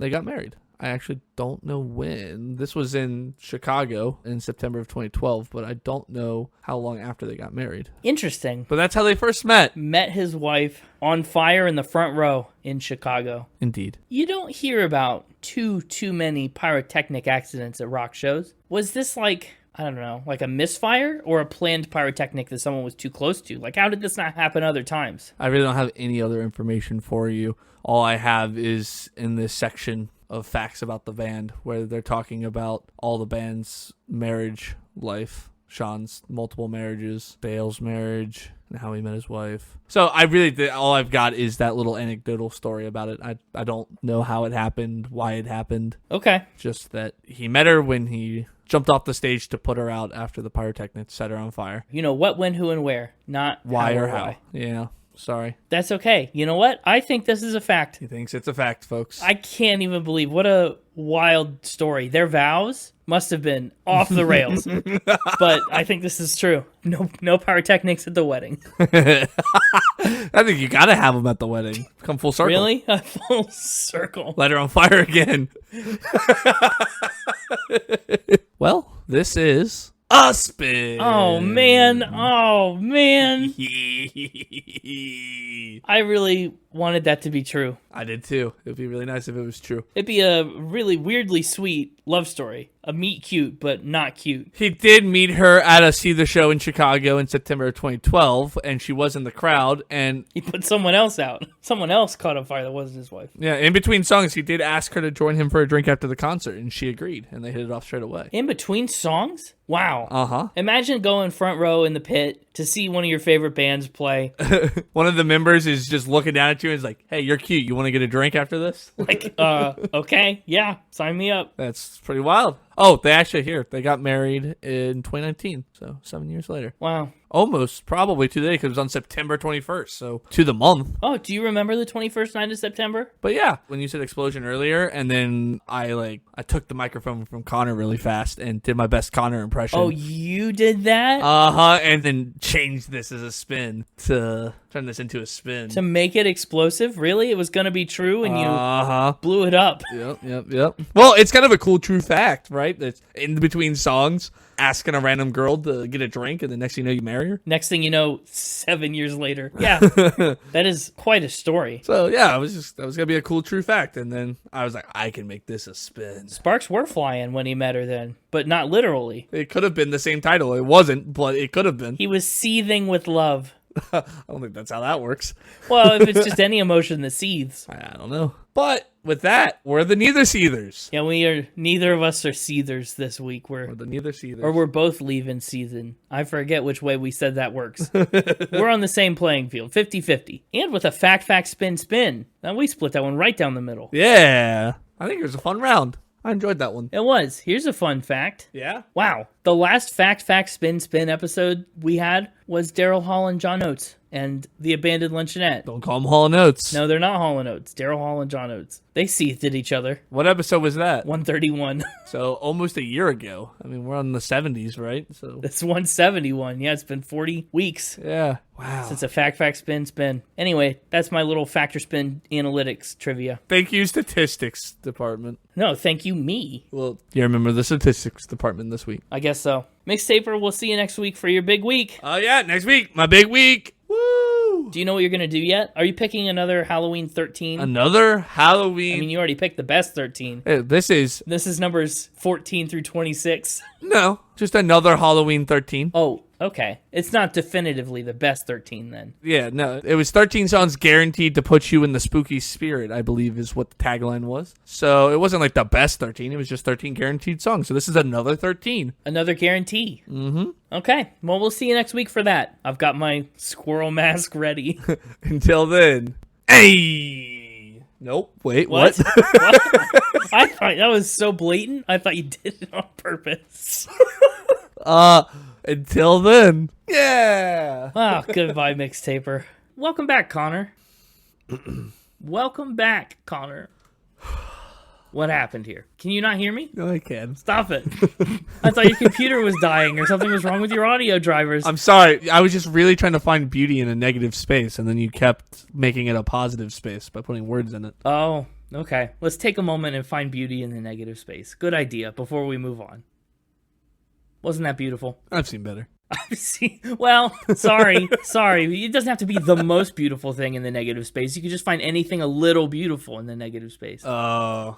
they got married. I actually don't know when. This was in Chicago in September of 2012, but I don't know how long after they got married. Interesting. But that's how they first met. Met his wife on fire in the front row in Chicago. Indeed. You don't hear about too many pyrotechnic accidents at rock shows. Was this like, I don't know, like a misfire or a planned pyrotechnic that someone was too close to? Like, how did this not happen other times? I really don't have any other information for you. All I have is in this section of facts about the band where they're talking about all the band's marriage life. Shaun's multiple marriages, Dale's marriage, and how he met his wife. So I really, all I've got is that little anecdotal story about it. I don't know how it happened, why it happened. Okay. Just that he met her when he jumped off the stage to put her out after the pyrotechnics set her on fire. You know what, when, who, and where, not why how or or how. why. Yeah. Sorry. That's okay. You know what? I think this is a fact. He thinks it's a fact, folks. I can't even believe what a wild story. Their vows must have been off the rails. But I think this is true. No pyrotechnics at the wedding. I think you gotta have them at the wedding. Come full circle. Really? A full circle. Light her on fire again. Well, this is a spin. Oh, man. I really wanted that to be true. I did too. It would be really nice if it was true. It'd be a really weirdly sweet love story. A meet cute, but not cute. He did meet her at a Seether show in Chicago in September of 2012, and she was in the crowd, and he put someone else out. Someone else caught on fire that wasn't his wife. Yeah, in between songs, he did ask her to join him for a drink after the concert, and she agreed, and they hit it off straight away. In between songs? Wow. Uh-huh. Imagine going front row in the pit to see one of your favorite bands play. One of the members is just looking down at you and is like, hey, you're cute. You want to get a drink after this? Like, okay, yeah, sign me up. That's pretty wild. Oh, they actually they got married in 2019, so 7 years later. Wow. Almost, probably today, because it was on September 21st, so to the month. Oh, do you remember the 21st night of September? But yeah, when you said explosion earlier, and then I took the microphone from Connor really fast and did my best Connor impression. Oh, you did that? And then changed this as a spin to turn this into a spin. To make it explosive? Really? It was going to be true and you blew it up. Yep. Well, it's kind of a cool true fact, right? That's in between songs, asking a random girl to get a drink, and the next thing you know, you marry her. Next thing you know, 7 years later. Yeah, that is quite a story. So yeah, that was gonna be a cool true fact, and then I was like, I can make this a spin. Sparks were flying when he met her then, but not literally. It could have been the same title. It wasn't, but it could have been. He was seething with love. I don't think that's how that works. Well, if it's just any emotion that seethes. I don't know. But with that, we're the neither seethers. Yeah, neither of us are seethers this week. We're the neither seethers. Or we're both leaving seething. I forget which way we said that works. We're on the same playing field, 50-50. And with a fact, spin. Now we split that one right down the middle. Yeah. I think it was a fun round. I enjoyed that one. It was. Here's a fun fact. Yeah? Wow. The last fact, spin episode we had was Daryl Hall and John Oates and the abandoned luncheonette. Don't call them Hall & Oates. No, they're not Hall and Oates. Daryl Hall and John Oates. They seethed at each other. What episode was that? 131. So almost a year ago. I mean, we're on the 70s, right? So That's 171. Yeah, it's been 40 weeks. Yeah. Wow. Since a fact, spin. Anyway, that's my little factor spin analytics trivia. Thank you, statistics department. No, thank you, me. Well, you remember the statistics department this week. I guess so. Mixtaper, we'll see you next week for your big week. Oh, yeah, next week. My big week. Woo! Do you know what you're going to do yet? Are you picking another Halloween 13? Another Halloween? I mean, you already picked the best 13. Hey, this is numbers 14 through 26. No, just another Halloween 13. Oh, okay. It's not definitively the best 13 then. Yeah, no. It was 13 songs guaranteed to put you in the spooky spirit, I believe is what the tagline was. So it wasn't like the best 13. It was just 13 guaranteed songs. So this is another 13. Another guarantee. Mm-hmm. Okay. Well, we'll see you next week for that. I've got my squirrel mask ready. Until then. Hey! Nope. Wait, what? What? I thought that was so blatant. I thought you did it on purpose. Until then. Yeah. Oh, goodbye, Mixtaper. Welcome back, Connor. Welcome back, Connor. What happened here? Can you not hear me? No, I can. Stop it. I thought your computer was dying or something was wrong with your audio drivers. I'm sorry. I was just really trying to find beauty in a negative space, and then you kept making it a positive space by putting words in it. Oh, okay. Let's take a moment and find beauty in the negative space. Good idea before we move on. Wasn't that beautiful? I've seen better. Well, sorry. It doesn't have to be the most beautiful thing in the negative space. You can just find anything a little beautiful in the negative space. Oh,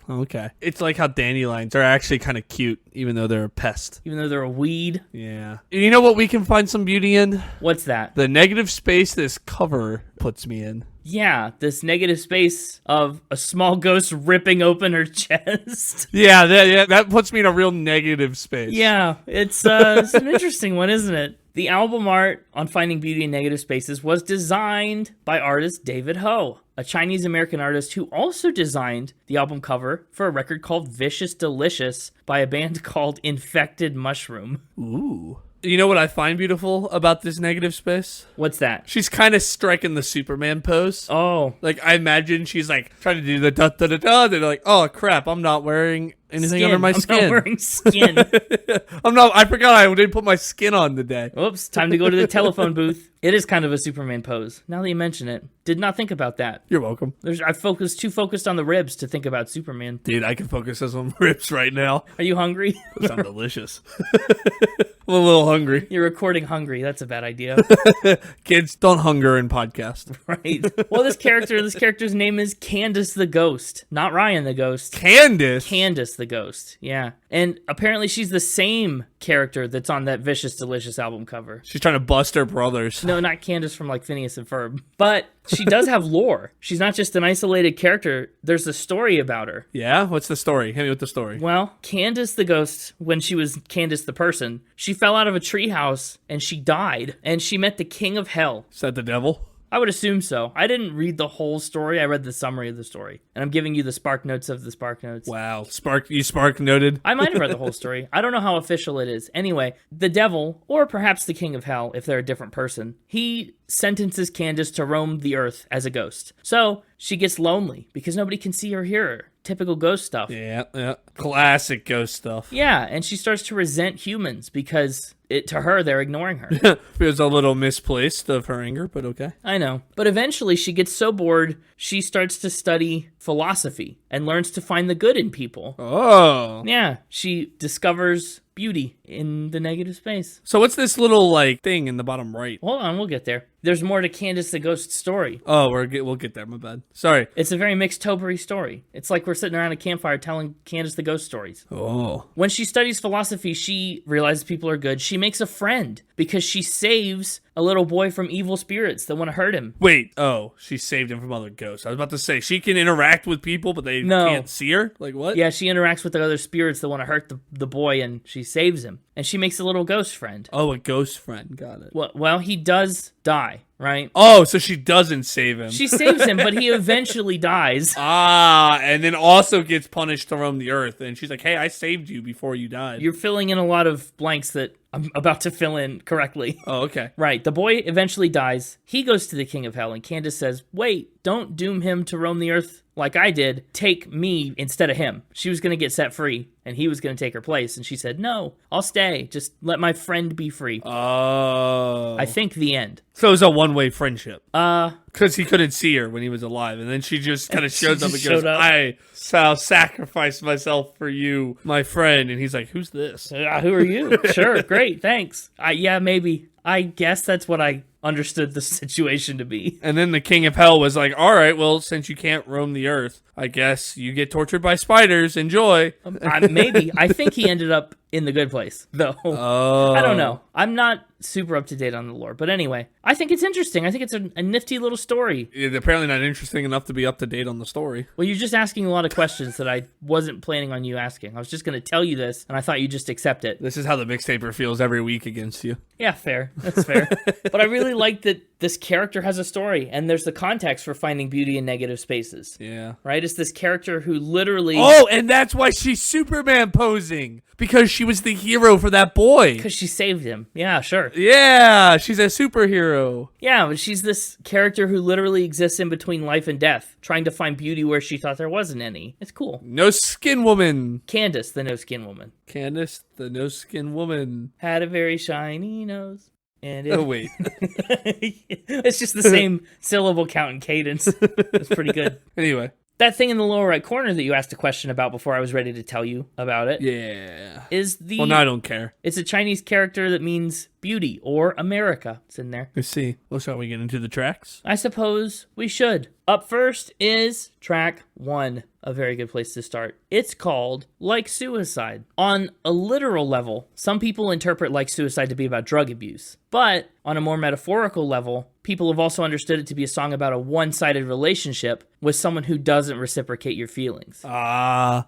okay. It's like how dandelions are actually kind of cute, even though they're a pest. Even though they're a weed. Yeah. You know what we can find some beauty in? What's that? The negative space this cover puts me in. Yeah, this negative space of a small ghost ripping open her chest. Yeah, that puts me in a real negative space. Yeah, it's an interesting one, isn't it? The album art on Finding Beauty in Negative Spaces was designed by artist David Ho, a Chinese-American artist who also designed the album cover for a record called Vicious Delicious by a band called Infected Mushroom. Ooh. You know what I find beautiful about this negative space? What's that? She's kind of striking the Superman pose. Oh. Like, I imagine she's, like, trying to do the da-da-da-da. They're like, oh, crap, I'm not wearing anything under my skin. I'm not wearing skin. I forgot I didn't put my skin on today. Oops, time to go to the telephone booth. It is kind of a Superman pose. Now that you mention it. Did not think about that. You're welcome. I focused too focused on the ribs to think about Superman. Dude, I can focus on some ribs right now. Are you hungry? Those sound delicious. I'm a little hungry. You're recording hungry. That's a bad idea. Kids, don't hunger in podcast. Right. Well, this character's name is Candace the Ghost, not Ryan the Ghost. Candace the Ghost. Yeah. And apparently she's the same character that's on that Vicious Delicious album cover. She's trying to bust her brothers. No, not Candace from like Phineas and Ferb. But she does have lore. She's not just an isolated character. There's a story about her. Yeah? What's the story? Hit me with the story. Well, Candace the Ghost, when she was Candace the person, she fell out of a treehouse and she died. And she met the king of hell. Is that the devil? I would assume so. I didn't read the whole story. I read the summary of the story. And I'm giving you the spark notes of the spark notes. Wow. You spark noted? I might have read the whole story. I don't know how official it is. Anyway, the devil, or perhaps the king of hell, if they're a different person, he sentences Candace to roam the earth as a ghost. So she gets lonely because nobody can see or hear her. Typical ghost stuff. Yeah. Classic ghost stuff. Yeah, and she starts to resent humans because to her, they're ignoring her. Feels a little misplaced of her anger, but okay. I know. But eventually she gets so bored, she starts to study philosophy and learns to find the good in people. Oh. Yeah, she discovers beauty in the negative space. So what's this little, like, thing in the bottom right? Hold on, we'll get there. There's more to Candace the Ghost story. Oh, we'll get there, my bad. Sorry. It's a very Mixtober-y story. It's like we're sitting around a campfire telling Candace the Ghost stories. Oh. When she studies philosophy, she realizes people are good. She makes a friend because she saves a little boy from evil spirits that want to hurt him. Wait, she saved him from other ghosts. I was about to say, she can interact with people, but they can't see her? Like, what? Yeah, she interacts with the other spirits that want to hurt the boy, and she saves him. And she makes a little ghost friend. Oh, a ghost friend. Got it. Well, he does die, right? Oh, so she doesn't save him. She saves him, but he eventually dies. And then also gets punished to roam the earth. And she's like, hey, I saved you before you died. You're filling in a lot of blanks that I'm about to fill in correctly. Oh, okay. Right. The boy eventually dies. He goes to the king of hell, and Candace says, wait, don't doom him to roam the earth like I did. Take me instead of him. She was going to get set free, and he was going to take her place. And she said, no, I'll stay. Just let my friend be free. Oh. I think the end. So it was a one-way friendship. Because he couldn't see her when he was alive. And then she just kind of shows up and goes, I shall sacrifice myself for you, my friend. And he's like, who's this? Who are you? Sure, great, thanks. Yeah, maybe. I guess that's what I understood the situation to be. And then the king of hell was like, all right, well, since you can't roam the earth, I guess you get tortured by spiders. Enjoy. Maybe. I think he ended up in the good place, though. Oh. I don't know. I'm not super up to date on the lore. But anyway, I think it's interesting. I think it's a nifty little story. It's apparently not interesting enough to be up to date on the story. Well, you're just asking a lot of questions that I wasn't planning on you asking. I was just going to tell you this, and I thought you'd just accept it. This is how the Mixtaper feels every week against you. Yeah, fair. That's fair. But I really like that this character has a story, and there's the context for finding beauty in negative spaces. Yeah. Right? It's this character who literally... Oh, and that's why she's Superman posing. Because she was the hero for that boy. Because she saved him. Yeah, sure. Yeah, she's a superhero. Yeah, but she's this character who literally exists in between life and death, trying to find beauty where she thought there wasn't any. It's cool. No Skin Woman. Candace, the no-skin woman. Candace, the No Skin Woman. Had a very shiny nose. And Oh, wait. It's just the same syllable count and cadence. It's pretty good. Anyway. That thing in the lower right corner that you asked a question about before I was ready to tell you about it. Yeah. Is the... Well, now I don't care. It's a Chinese character that means beauty or America. It's in there. Let's see. Well, shall we get into the tracks? I suppose we should. Up first is track 1. A very good place to start. It's called Like Suicide. On a literal level, some people interpret Like Suicide to be about drug abuse. But on a more metaphorical level, people have also understood it to be a song about a one-sided relationship with someone who doesn't reciprocate your feelings.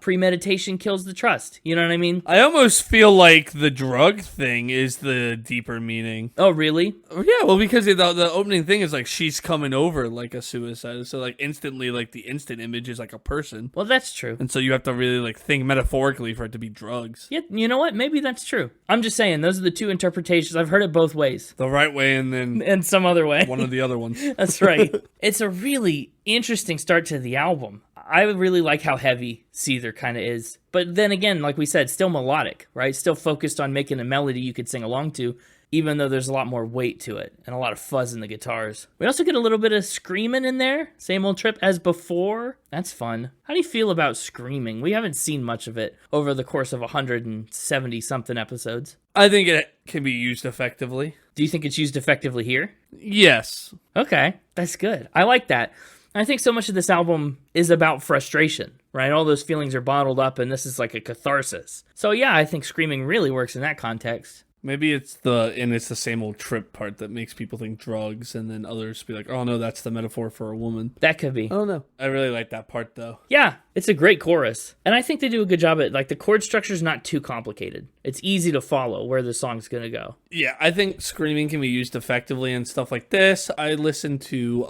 Premeditation kills the trust. You know what I mean? I almost feel like the drug thing is the deeper meaning. Oh, really? Yeah, well, because the opening thing is like she's coming over like a suicide. So like instantly, like the instant image is like a person. Well, that's true. And so you have to really like think metaphorically for it to be drugs. Yeah, you know what? Maybe that's true. I'm just saying, those are the two interpretations. I've heard it both ways. The right way and then And some other way. one of the other ones. That's right. It's a really interesting start to the album. I really like how heavy Seether kind of is. But then again, like we said, still melodic, right? Still focused on making a melody you could sing along to, even though there's a lot more weight to it and a lot of fuzz in the guitars. We also get a little bit of screaming in there. Same old trip as before. That's fun. How do you feel about screaming? We haven't seen much of it over the course of 170-something episodes. I think it can be used effectively. Do you think it's used effectively here? Yes. Okay, that's good. I like that. I think so much of this album is about frustration, right? All those feelings are bottled up, and this is like a catharsis. So yeah, I think screaming really works in that context. Maybe it's the same old trip part that makes people think drugs, and then others be like, oh no, that's the metaphor for a woman. That could be. I don't know. I really like that part though. Yeah, it's a great chorus. And I think they do a good job at, like, the chord structure's not too complicated. It's easy to follow where the song's gonna go. Yeah, I think screaming can be used effectively and stuff like this. I listen to,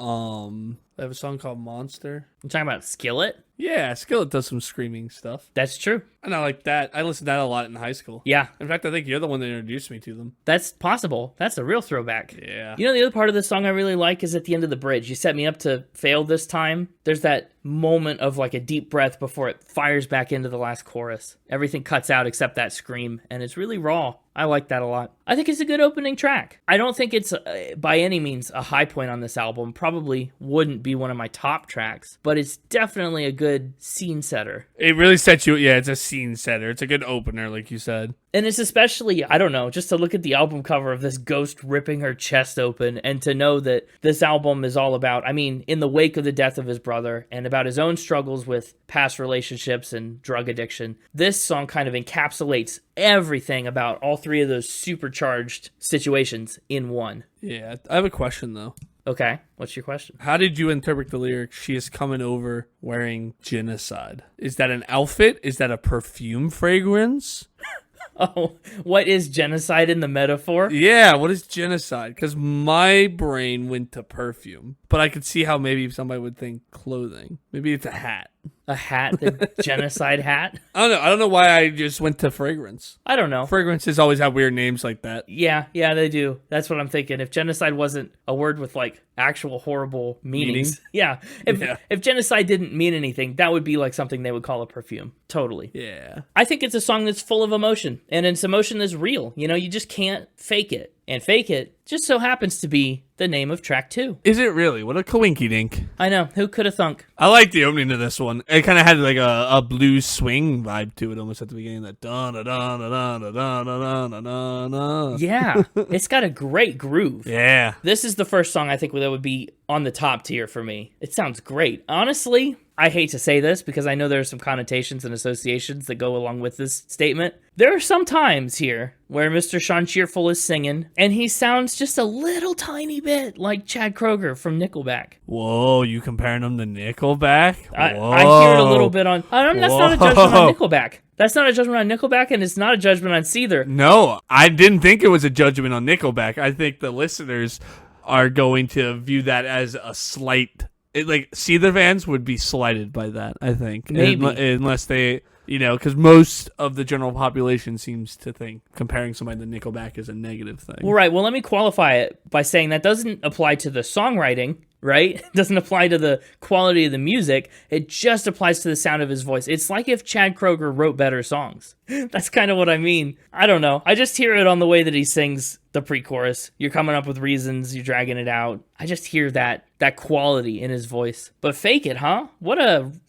I have a song called Monster. I'm talking about Skillet? Yeah, Skillet does some screaming stuff. That's true. And I like that. I listened to that a lot in high school. Yeah, In fact, I think you're the one that introduced me to them. that's possible. That's a real throwback. Yeah. You know, the other part of this song I really like is at the end of the bridge. You set me up to fail this time. There's that moment of, like, a deep breath before it fires back into the last chorus. Everything cuts out except that scream, and it's really raw. I like that a lot. I think it's a good opening track. I don't think it's by any means a high point on this album. Probably wouldn't be one of my top tracks, but it's definitely a good scene setter. It really sets you, yeah, it's a scene setter. It's a good opener, like you said. And it's especially, I don't know, just to look at the album cover of this ghost ripping her chest open and to know that this album is all about, I mean, in the wake of the death of his brother and about his own struggles with past relationships and drug addiction, this song kind of encapsulates everything about all three of those supercharged situations in one. Yeah, I have a question, though. Okay, what's your question? How did you interpret the lyric, she is coming over wearing genocide? Is that an outfit? Is that a perfume fragrance? Oh, what is genocide in the metaphor? Yeah, what is genocide? Because my brain went to perfume, but I could see how maybe somebody would think clothing. Maybe it's a hat. A hat? The genocide hat? I don't know why I just went to fragrance. I don't know. Fragrances always have weird names like that. Yeah, they do. That's what I'm thinking. If genocide wasn't a word with, like, actual horrible meanings. Yeah. If genocide didn't mean anything, that would be like something they would call a perfume. Totally. Yeah. I think it's a song that's full of emotion, and it's emotion that's real. You know, you just can't fake it. And Fake It just so happens to be the name of track 2. Is it really? What a coinky dink. I know. Who could have thunk? I like the opening to this one. It kind of had like a blues swing vibe to it almost at the beginning. That da da da da da da da da da da da. Yeah. It's got a great groove. Yeah. This is the first song I think that would be on the top tier for me. It sounds great. Honestly, I hate to say this because I know there are some connotations and associations that go along with this statement. There are some times here where Mr. Shaun Cheerful is singing, and he sounds just a little tiny bit like Chad Kroeger from Nickelback. Whoa, you comparing him to Nickelback? I hear it a little bit on... that's not a judgment on Nickelback. That's not a judgment on Nickelback, and it's not a judgment on Seether. No, I didn't think it was a judgment on Nickelback. I think the listeners are going to view that as a slight... like, Seether fans would be slighted by that, I think. Maybe. Unless they... You know, because most of the general population seems to think comparing somebody to Nickelback is a negative thing. Well, right. Well, let me qualify it by saying that doesn't apply to the songwriting, right? It doesn't apply to the quality of the music. It just applies to the sound of his voice. It's like if Chad Kroeger wrote better songs. That's kind of what I mean. I don't know. I just hear it on the way that he sings the pre-chorus. You're coming up with reasons, you're dragging it out. I just hear that quality in his voice. But Fake It, huh?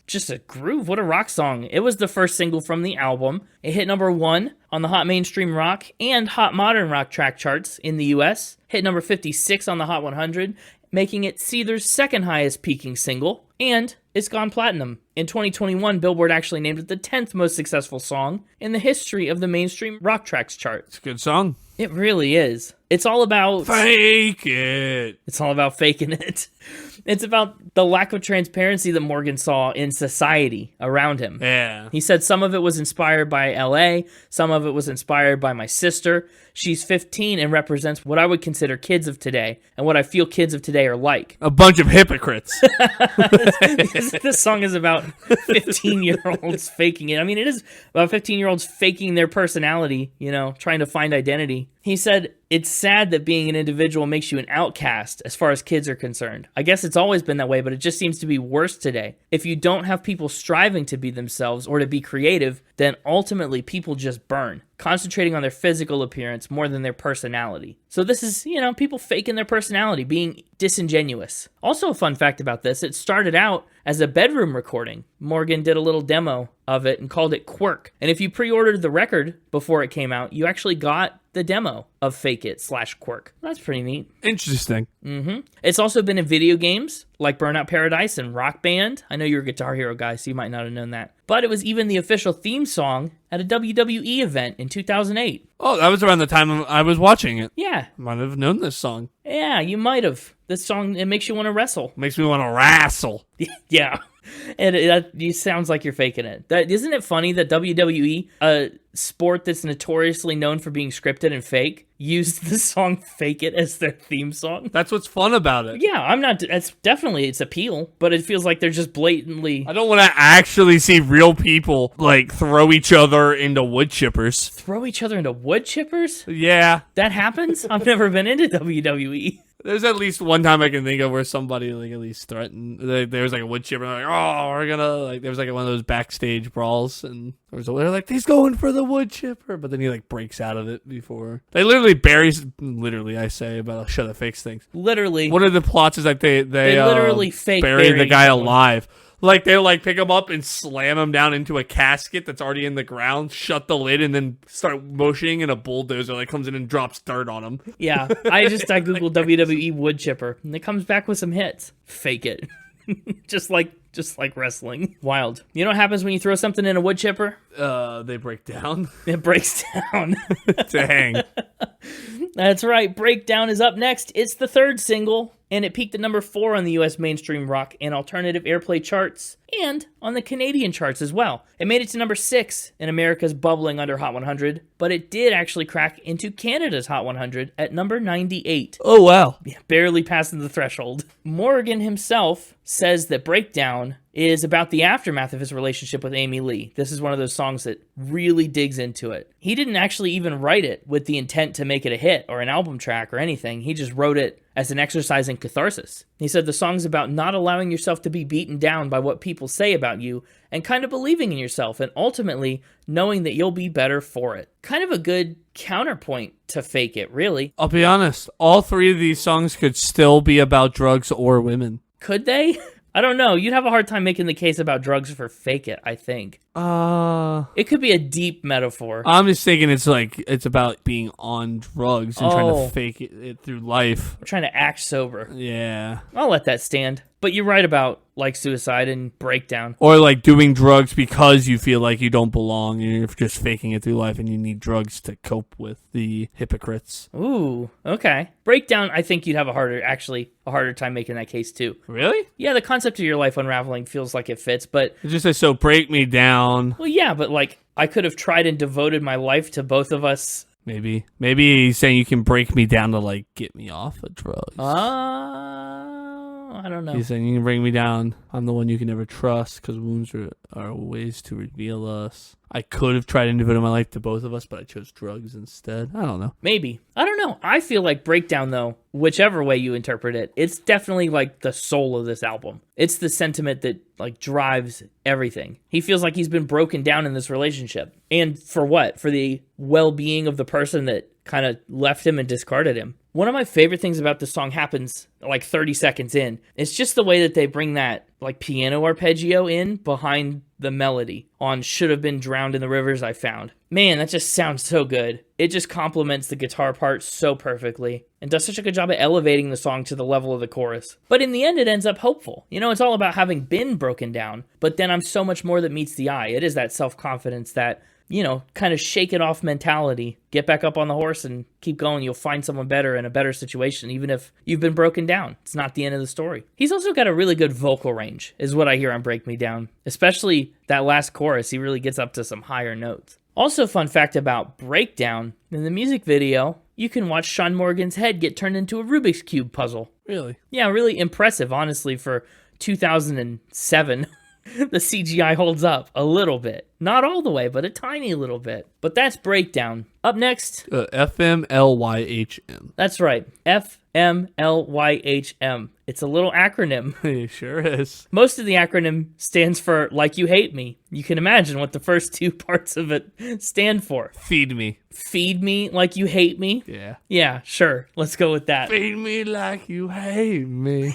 Just a groove. What a rock song. It was the first single from the album. It hit number 1 on the Hot Mainstream Rock and Hot Modern Rock track charts in the US. Hit number 56 on the Hot 100, making it Seether's second highest peaking single. And it's gone platinum. In 2021, Billboard actually named it the 10th most successful song in the history of the mainstream rock tracks chart. It's a good song. It really is. It's all about... Fake it. It's all about faking it. It's about the lack of transparency that Morgan saw in society around him. Yeah. He said some of it was inspired by LA, some of it was inspired by my sister. She's 15 and represents what I would consider kids of today and what I feel kids of today are like. A bunch of hypocrites. This song is about 15-year-olds faking it. I mean, it is about 15-year-olds faking their personality, you know, trying to find identity. He said, it's sad that being an individual makes you an outcast as far as kids are concerned. I guess it's always been that way, but it just seems to be worse today. If you don't have people striving to be themselves or to be creative, then ultimately people just burn, concentrating on their physical appearance more than their personality. So this is, you know, people faking their personality, being disingenuous. Also a fun fact about this, it started out as a bedroom recording. Morgan did a little demo of it and called it Quirk. And if you pre-ordered the record before it came out, you actually got the demo of Fake It /Quirk. That's pretty neat. Interesting. It's also been in video games like Burnout Paradise and Rock Band. I know you're a Guitar Hero guy, so you might not have known that. but it was even the official theme song at a WWE event in 2008. Oh, that was around the time I was watching it. Yeah. Might have known this song. Yeah, you might have. This song, it makes you want to wrestle. Makes me want to wrestle. Yeah. And it sounds like you're faking it. Isn't it funny that WWE, a sport that's notoriously known for being scripted and fake, used the song Fake It as their theme song? That's what's fun about it. Yeah, that's definitely its appeal, but it feels like they're just blatantly... I don't want to actually see real people, like, throw each other into wood chippers. Throw each other into wood chippers? Yeah. That happens? I've never been into WWE. There's at least one time I can think of where somebody, like, at least threatened. There was, like, a wood chipper, and they're like, oh, we're gonna, like, there was, like, one of those backstage brawls, and they're like, he's going for the wood chipper, but then he, like, breaks out of it before. They literally, I say, but I'll show the fix things. Literally. One of the plots is, like, they literally fake bury the guy someone alive. Like, they'll, like, pick him up and slam him down into a casket that's already in the ground, shut the lid, and then start motioning, and a bulldozer, like, comes in and drops dirt on him. Yeah, I googled WWE wood chipper, and it comes back with some hits. Fake it. just like wrestling. Wild. You know what happens when you throw something in a wood chipper? They break down. It breaks down. Dang. That's right. Breakdown is up next. It's the third single, and it peaked at number 4 on the U.S. mainstream rock and alternative airplay charts, and on the Canadian charts as well. It made it to number 6 in America's bubbling under Hot 100, but it did actually crack into Canada's Hot 100 at number 98. Oh, wow. Barely passing the threshold. Morgan himself says that Breakdown is about the aftermath of his relationship with Amy Lee. This is one of those songs that really digs into it. He didn't actually even write it with the intent to make it a hit or an album track or anything. He just wrote it as an exercise in catharsis. He said the song's about not allowing yourself to be beaten down by what people say about you and kind of believing in yourself and ultimately knowing that you'll be better for it. Kind of a good counterpoint to Fake It, really. I'll be honest. All 3 of these songs could still be about drugs or women. Could they? I don't know. You'd have a hard time making the case about drugs for Fake It, I think. It could be a deep metaphor. I'm just thinking it's about being on drugs and trying to fake it through life. We're trying to act sober. Yeah. I'll let that stand. But you're right about, like, suicide and breakdown. Or, like, doing drugs because you feel like you don't belong and you're just faking it through life and you need drugs to cope with the hypocrites. Ooh, okay. Breakdown, I think you'd have a harder time making that case, too. Really? Yeah, the concept of your life unraveling feels like it fits, but... It just says, so break me down. Well, yeah, but, like, I could have tried and devoted my life to both of us. Maybe he's saying you can break me down to, like, get me off of drugs. I don't know. He's saying you can bring me down. I'm the one you can never trust because wounds are ways to reveal us. I could have tried and devoted my life to both of us, but I chose drugs instead. I don't know. Maybe. I don't know. I feel like Breakdown, though, whichever way you interpret it, it's definitely like the soul of this album. It's the sentiment that like drives everything. He feels like he's been broken down in this relationship. And for what? For the well-being of the person that kind of left him and discarded him. One of my favorite things about this song happens like 30 seconds in. It's just the way that they bring that like piano arpeggio in behind the melody on Should Have Been Drowned in the Rivers I Found. Man, that just sounds so good. It just complements the guitar part so perfectly and does such a good job at elevating the song to the level of the chorus. But in the end, it ends up hopeful. You know, it's all about having been broken down, but then I'm so much more that meets the eye. It is that self-confidence, that, you know, kind of shake it off mentality. Get back up on the horse and keep going. You'll find someone better in a better situation, even if you've been broken down. It's not the end of the story. He's also got a really good vocal range, is what I hear on Break Me Down. Especially that last chorus, he really gets up to some higher notes. Also, fun fact about Breakdown, in the music video, you can watch Sean Morgan's head get turned into a Rubik's Cube puzzle. Really? Yeah, really impressive, honestly, for 2007. The CGI holds up a little bit. Not all the way, but a tiny little bit. But that's Breakdown. Up next... FMLYHM. That's right. FMLYHM. It's a little acronym. It sure is. Most of the acronym stands for Like You Hate Me. You can imagine what the first two parts of it stand for. Feed me. Feed me like you hate me? Yeah. Yeah, sure. Let's go with that. Feed me like you hate me.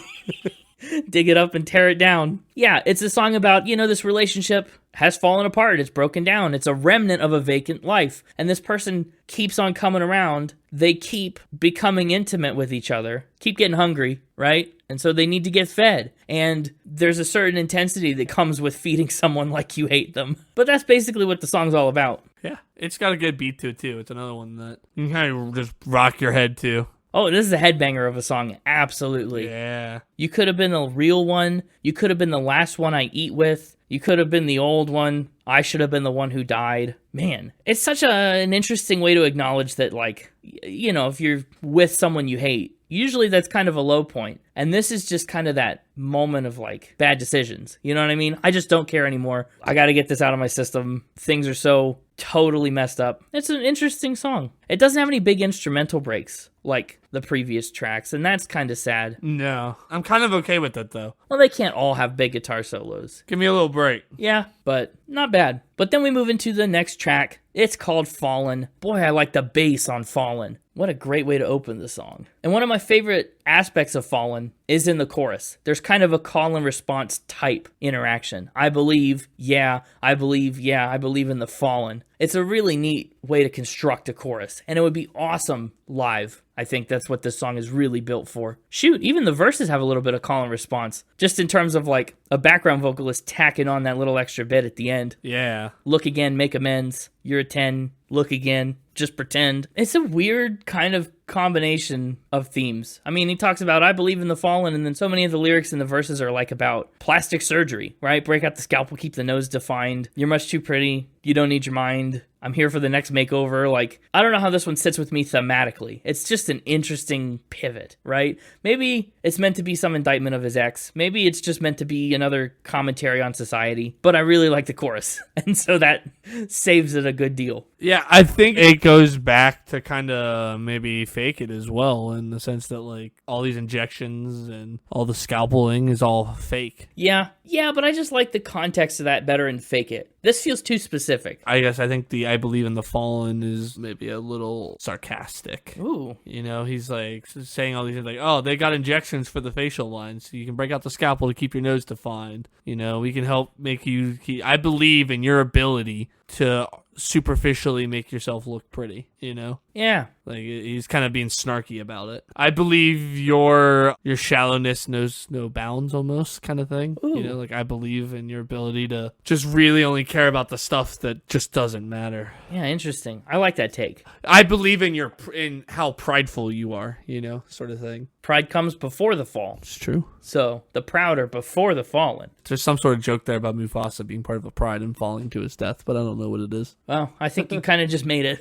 Dig it up and tear it down. Yeah, it's a song about, you know, this relationship has fallen apart. It's broken down. It's a remnant of a vacant life. And this person keeps on coming around. They keep becoming intimate with each other, keep getting hungry, right? and so they need to get fed. And there's a certain intensity that comes with feeding someone like you hate them. But that's basically what the song's all about. Yeah, it's got a good beat to it, too. It's another one that you can kind of just rock your head to. Oh, this is a headbanger of a song. Absolutely. Yeah. You could have been the real one. You could have been the last one I eat with. You could have been the old one. I should have been the one who died. Man, it's such an interesting way to acknowledge that, like, you know, if you're with someone you hate, usually that's kind of a low point. And this is just kind of that moment of, like, bad decisions. You know what I mean? I just don't care anymore. I got to get this out of my system. Things are so totally messed up. It's an interesting song. It doesn't have any big instrumental breaks like the previous tracks, and that's kind of sad. No, I'm kind of okay with it, though. Well, they can't all have big guitar solos. Give me a little break. Yeah, but not bad. But then we move into the next track. It's called Fallen. Boy, I like the bass on Fallen. What a great way to open the song. And one of my favorite aspects of Fallen is in the chorus. There's kind of a call and response type interaction. I believe, yeah, I believe, yeah, I believe in the Fallen. It's a really neat way to construct a chorus, and it would be awesome live. I think that's what this song is really built for. Shoot, even the verses have a little bit of call and response, just in terms of like a background vocalist tacking on that little extra bit at the end. Yeah. Look again, make amends. You're a 10. Look again, just pretend. It's a weird kind of combination of themes. I mean, he talks about, I believe in the fallen, and then so many of the lyrics in the verses are like about plastic surgery, right? Break out the scalpel, keep the nose defined. You're much too pretty. You don't need your mind. I'm here for the next makeover. Like, I don't know how this one sits with me thematically. It's just an interesting pivot, right? Maybe it's meant to be some indictment of his ex. Maybe it's just meant to be another commentary on society. But I really like the chorus, and so that saves it a good deal. Yeah, I think it goes back to kind of maybe fake it as well, in the sense that, like, all these injections and all the scalpeling is all fake. Yeah, but I just like the context of that better in Fake It. This feels too specific. I guess I think the I believe in the fallen is maybe a little sarcastic. Ooh. You know, he's like saying all these things like, oh, they got injections for the facial lines, so you can break out the scalpel to keep your nose defined. You know, we can help make you, I believe in your ability to superficially make yourself look pretty, you know? Yeah. Like, he's kind of being snarky about it. I believe your shallowness knows no bounds, almost, kind of thing. Ooh. You know, like, I believe in your ability to just really only care about the stuff that just doesn't matter. Yeah, interesting. I like that take. I believe in how prideful you are, you know, sort of thing. Pride comes before the fall. It's true. So, the proud are before the fallen. There's some sort of joke there about Mufasa being part of a pride and falling to his death, but I don't know what it is. Well, I think you kind of just made it.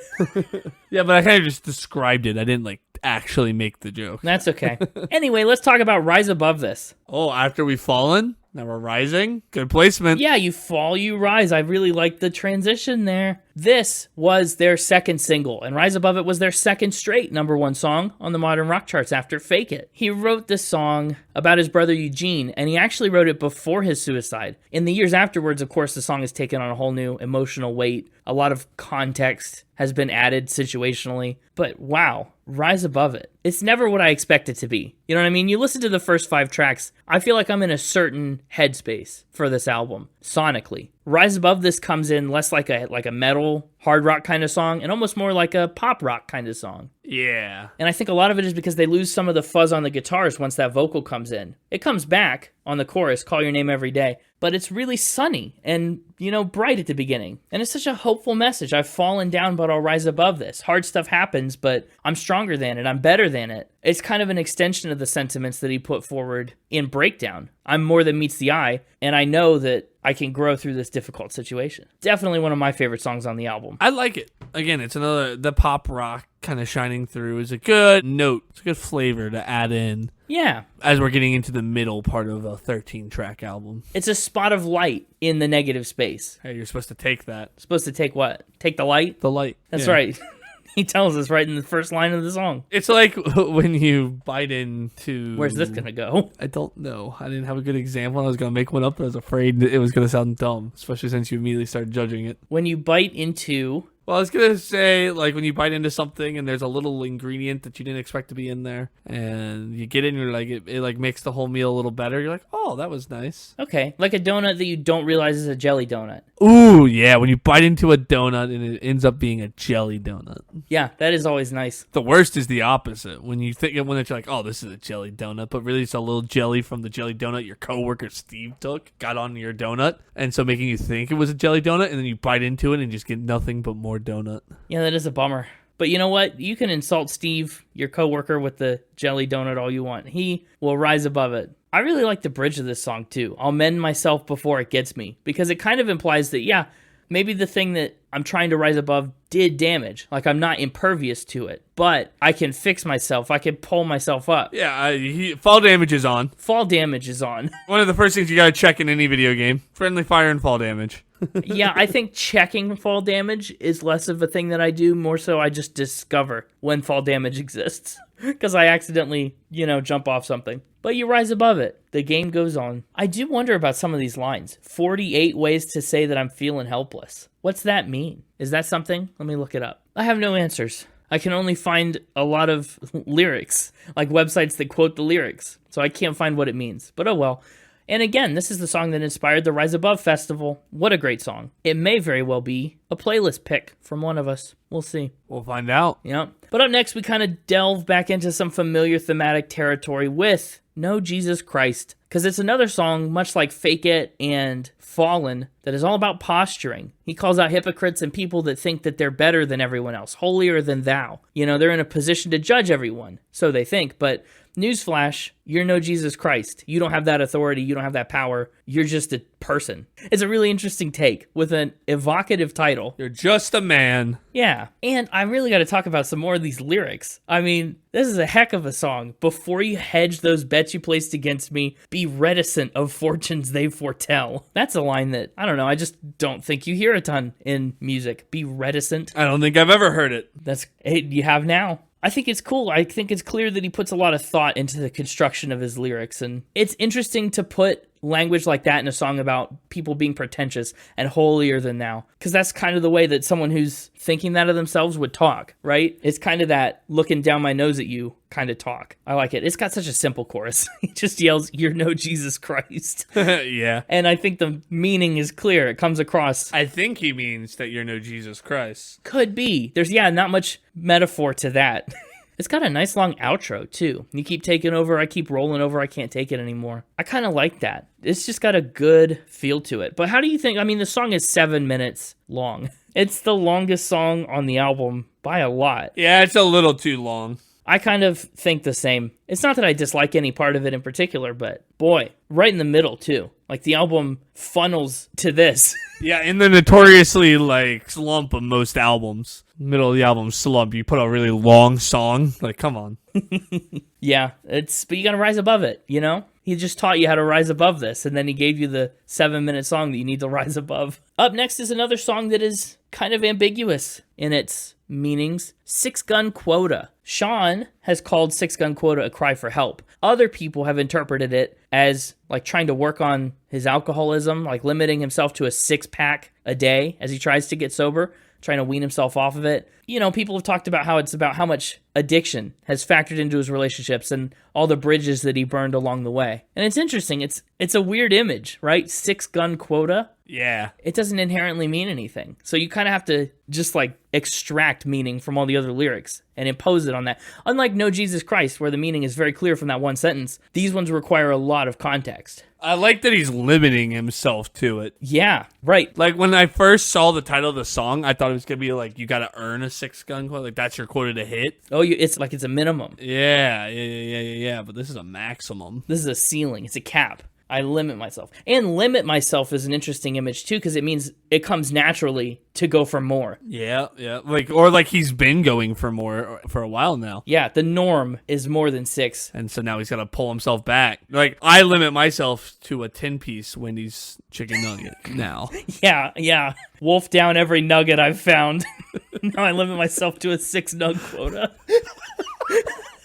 Yeah, but I kind of just described it. I didn't, like, actually make the joke. That's okay. Anyway, let's talk about Rise Above This. Oh, after we've fallen, now we're rising. Good placement. Yeah, you fall, you rise. I really like the transition there. This was their second single, and Rise Above It was their second straight #1 song on the modern rock charts after Fake It. He wrote this song about his brother Eugene, and he actually wrote it before his suicide. In the years afterwards, of course, the song has taken on a whole new emotional weight. A lot of context has been added situationally, but wow, Rise Above It. It's never what I expect it to be. You know what I mean? You listen to the first 5 tracks, I feel like I'm in a certain headspace for this album, sonically. Rise Above This comes in less like a metal, hard rock kind of song, and almost more like a pop rock kind of song. Yeah. And I think a lot of it is because they lose some of the fuzz on the guitars once that vocal comes in. It comes back on the chorus, Call Your Name Every Day, but it's really sunny and, you know, bright at the beginning. And it's such a hopeful message. I've fallen down, but I'll rise above this. Hard stuff happens, but I'm stronger than it. I'm better than it. It's kind of an extension of the sentiments that he put forward in Breakdown. I'm more than meets the eye, and I know that I can grow through this difficult situation. Definitely one of my favorite songs on the album. I like it. Again, it's the pop rock kind of shining through is a good note. It's a good flavor to add in. Yeah. As we're getting into the middle part of a 13-track album. It's a spot of light in the negative space. Hey, you're supposed to take that. Supposed to take what? Take the light? The light. That's yeah. right. He tells us right in the first line of the song. It's like when you bite into... Where's this going to go? I don't know. I didn't have a good example. I was going to make one up, but I was afraid it was going to sound dumb, especially since you immediately started judging it. When you bite into Well, I was gonna say, like, when you bite into something and there's a little ingredient that you didn't expect to be in there, and you get it and you're like, it like makes the whole meal a little better. You're like, oh, that was nice. Okay, like a donut that you don't realize is a jelly donut. Ooh, yeah, when you bite into a donut and it ends up being a jelly donut. Yeah, that is always nice. The worst is the opposite. When you think when it's like, oh, this is a jelly donut, but really it's a little jelly from the jelly donut your coworker Steve got on your donut, and so making you think it was a jelly donut, and then you bite into it and just get nothing but more donut. Yeah, that is a bummer. But you know what? You can insult Steve, your coworker, with the jelly donut all you want. He will rise above it. I really like the bridge of this song, too. I'll mend myself before it gets me. Because it kind of implies that, yeah, maybe the thing that I'm trying to rise above did damage. Like, I'm not impervious to it. But I can fix myself. I can pull myself up. Yeah, fall damage is on. Fall damage is on. One of the first things you gotta check in any video game. Friendly fire and fall damage. Yeah, I think checking fall damage is less of a thing that I do. More so I just discover when fall damage exists. Because I accidentally, jump off something. But you rise above it. The game goes on. I do wonder about some of these lines. 48 ways to say that I'm feeling helpless. What's that mean? Is that something? Let me look it up. I have no answers. I can only find a lot of lyrics, like websites that quote the lyrics. So I can't find what it means. But oh well. And again, this is the song that inspired the Rise Above Festival. What a great song. It may very well be a playlist pick from one of us. We'll see. We'll find out. Yep. But up next, we kind of delve back into some familiar thematic territory with No Jesus Christ. Because it's another song, much like Fake It and Fallen, that is all about posturing. He calls out hypocrites and people that think that they're better than everyone else, holier than thou. They're in a position to judge everyone, so they think. But newsflash, you're no Jesus Christ. You don't have that authority. You don't have that power. You're just a person. It's a really interesting take with an evocative title. You're just a man. Yeah. And I really got to talk about some more of these lyrics. I mean, this is a heck of a song. Before you hedge those bets you placed against me, be reticent of fortunes they foretell. That's a line that, I don't know, I just don't think you hear a ton in music. Be reticent. I don't think I've ever heard it. You have now. I think it's cool. I think it's clear that he puts a lot of thought into the construction of his lyrics, and it's interesting to put language like that in a song about people being pretentious and holier than thou, because that's kind of the way that someone who's thinking that of themselves would talk, right? It's kind of that looking down my nose at you kind of talk. I like it. It's got such a simple chorus. He just yells, "You're no Jesus Christ." Yeah. And I think the meaning is clear. It comes across. I think he means that you're no Jesus Christ. Could be. There's, not much metaphor to that. It's got a nice long outro, too. You keep taking over, I keep rolling over, I can't take it anymore. I kind of like that. It's just got a good feel to it. But how do you think, the song is 7 minutes long. It's the longest song on the album by a lot. Yeah, it's a little too long. I kind of think the same. It's not that I dislike any part of it in particular, but boy, right in the middle, too. Like, the album funnels to this. Yeah, in the notoriously, slump of most albums. Middle of the album slump, you put a really long song. Like, come on. Yeah, but you gotta rise above it, He just taught you how to rise above this, and then he gave you the 7-minute song that you need to rise above. Up next is another song that is kind of ambiguous in its meanings. Gun Quota. Shaun has called Gun Quota a cry for help. Other people have interpreted it as trying to work on his alcoholism, limiting himself to a 6-pack a day as he tries to get sober, trying to wean himself off of it. People have talked about how it's about how much addiction has factored into his relationships and all the bridges that he burned along the way. And it's interesting. It's a weird image, right? 6-gun quota. Yeah. It doesn't inherently mean anything. So you kind of have to just extract meaning from all the other lyrics and impose it on that. Unlike No Jesus Christ, where the meaning is very clear from that one sentence, these ones require a lot of context. I like that he's limiting himself to it. Yeah, right. When I first saw the title of the song, I thought it was going to be you got to earn a 6-gun quota. That's your quota to hit. Oh, it's a minimum. Yeah. But this is a maximum. This is a ceiling. It's a cap. I limit myself. And limit myself is an interesting image, too, because it means it comes naturally to go for more. Yeah. Or he's been going for more for a while now. Yeah, the norm is more than 6. And so now he's got to pull himself back. I limit myself to a 10-piece Wendy's chicken nugget now. Yeah. Wolf down every nugget I've found. Now I limit myself to a 6-nug quota.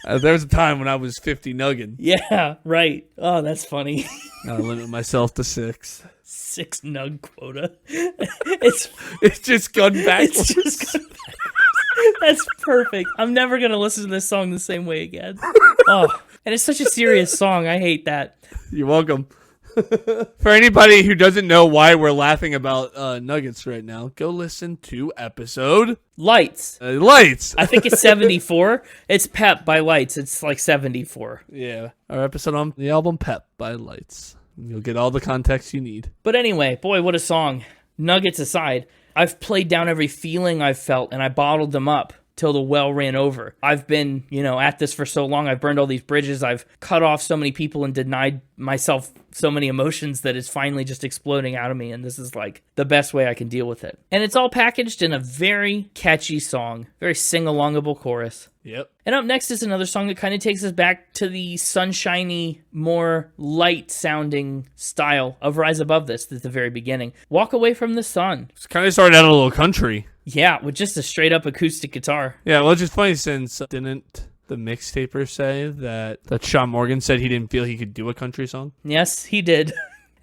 There was a time when I was 50 nuggin. Yeah, right. Oh, that's funny. I limit myself to 6. 6 nug quota. It's just gun backwards. It's just gun backwards. That's perfect. I'm never going to listen to this song the same way again. Oh, and it's such a serious song. I hate that. You're welcome. For anybody who doesn't know why we're laughing about nuggets right now, go listen to episode Lights. Lights. I think it's 74. It's Pep by Lights. It's like 74. Yeah, our episode on the album Pep by Lights. You'll get all the context you need. But anyway, boy, what a song. Nuggets aside, I've played down every feeling I've felt, and I bottled them up till the well ran over. I've been, at this for so long. I've burned all these bridges. I've cut off so many people and denied myself so many emotions that it's finally just exploding out of me. And this is like the best way I can deal with it. And it's all packaged in a very catchy song, very sing-alongable chorus. Yep. And up next is another song that kind of takes us back to the sunshiny, more light-sounding style of Rise Above This at the very beginning. Walk Away from the Sun. It's kind of started out a little country. Yeah, with just a straight-up acoustic guitar. Yeah, well, it's just funny since didn't the Mixtaper say that Shaun Morgan said he didn't feel he could do a country song? Yes, he did.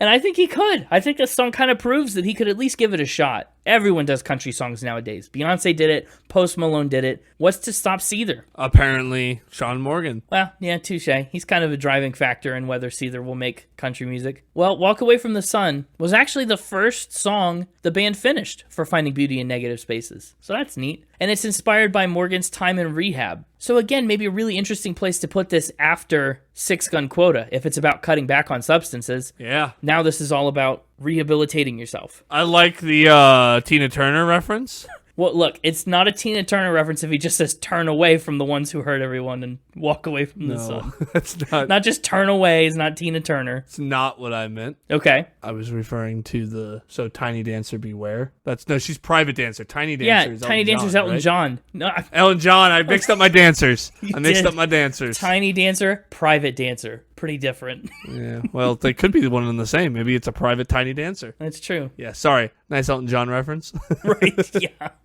And I think he could. I think this song kind of proves that he could at least give it a shot. Everyone does country songs nowadays. Beyonce did it. Post Malone did it. What's to stop Seether? Apparently, Shaun Morgan. Well, yeah, touche. He's kind of a driving factor in whether Seether will make country music. Well, Walk Away from the Sun was actually the first song the band finished for Finding Beauty in Negative Spaces. So that's neat. And it's inspired by Morgan's time in rehab. So again, maybe a really interesting place to put this after Gun Quota, if it's about cutting back on substances. Yeah. Now this is all about rehabilitating yourself. I like the Tina Turner reference. Well, look, it's not a Tina Turner reference if he just says turn away from the ones who hurt everyone and walk away from the sun. That's not. Not just turn away is not Tina Turner. It's not what I meant. Okay. I was referring to Tiny Dancer Beware. She's Private Dancer. Tiny Dancer is Tiny Dancer's Elton John. No, Elton John. I mixed up my dancers. did. Tiny Dancer, Private Dancer. Pretty different. Yeah, well, they could be the one and the same. Maybe it's a private Tiny Dancer. That's true. Yeah, sorry. Nice Elton John reference. Right,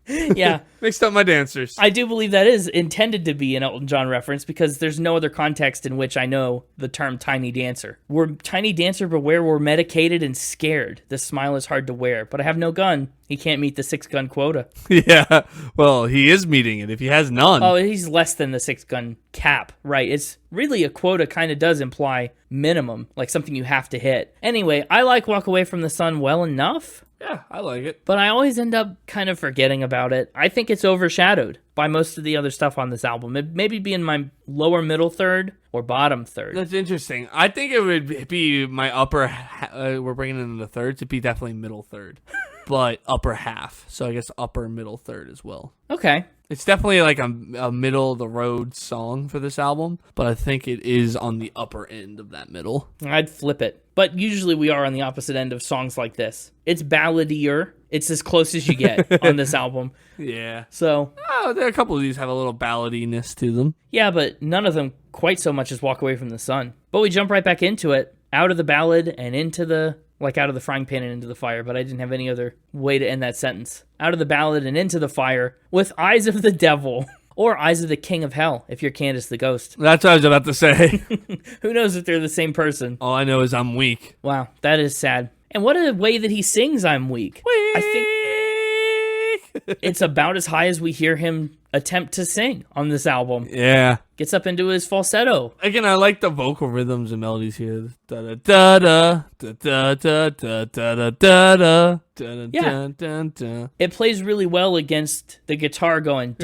yeah. Mixed up my dancers. I do believe that is intended to be an Elton John reference because there's no other context in which I know the term Tiny Dancer. We're Tiny Dancer Beware, we're medicated and scared. This smile is hard to wear, but I have no gun. He can't meet the 6-gun quota. Yeah, well, he is meeting it if he has none. Oh, he's less than the 6-gun cap, right? It's really a quota kind of does imply minimum, like something you have to hit. Anyway, I like Walk Away from the Sun well enough. Yeah, I like it. But I always end up kind of forgetting about it. I think it's overshadowed by most of the other stuff on this album. It maybe be in my lower middle third or bottom third. That's interesting. I think it would be my upper, we're bringing it in the thirds. It'd be definitely middle third, but upper half. So I guess upper middle third as well. Okay. It's definitely like a middle of the road song for this album, but I think it is on the upper end of that middle. I'd flip it. But usually we are on the opposite end of songs like this. It's balladier. It's as close as you get on this album. Yeah. So. There are a couple of these have a little balladiness to them. Yeah, but none of them quite so much as Walk Away from the Sun. But we jump right back into it, out of the ballad and into the, out of the frying pan and into the fire, but I didn't have any other way to end that sentence. Out of the ballad and into the fire with Eyes of the Devil. Or Eyes of the King of Hell, if you're Candace the Ghost. That's what I was about to say. Who knows if they're the same person? All I know is I'm weak. Wow, that is sad. And what a way that he sings I'm weak. I think it's about as high as we hear him attempt to sing on this album. Yeah. Gets up into his falsetto. Again, I like the vocal rhythms and melodies here. Da da da da da da da da da da. Yeah. It plays really well against the guitar going.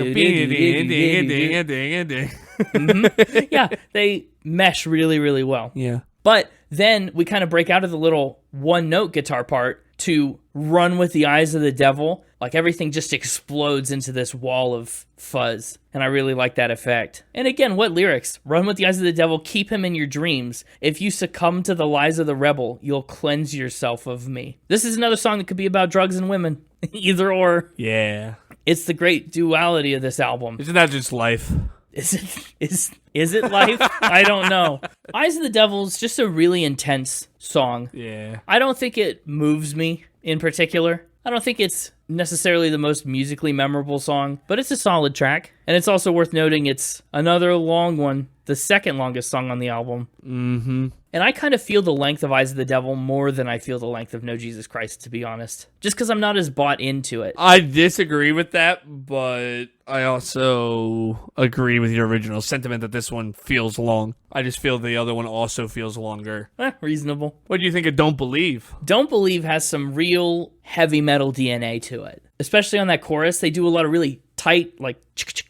Yeah, they mesh really, really well. Yeah. But then we kind of break out of the little one-note guitar part to Run with the Eyes of the Devil. Like everything just explodes into this wall of fuzz. And I really like that effect. And again, what lyrics? Run with the eyes of the devil, keep him in your dreams. If you succumb to the lies of the rebel, you'll cleanse yourself of me. This is another song that could be about drugs and women. Either or. Yeah. It's the great duality of this album. Isn't that just life? Is it life? I don't know. Eyes of the Devil is just a really intense song. Yeah. I don't think it moves me in particular. I don't think it's necessarily the most musically memorable song, but it's a solid track. And it's also worth noting it's another long one, the second longest song on the album. Mm-hmm. And I kind of feel the length of Eyes of the Devil more than I feel the length of No Jesus Christ, to be honest. Just because I'm not as bought into it. I disagree with that, but I also agree with your original sentiment that this one feels long. I just feel the other one also feels longer. Reasonable. What do you think of Don't Believe? Don't Believe has some real heavy metal DNA to it. Especially on that chorus, they do a lot of really tight, like,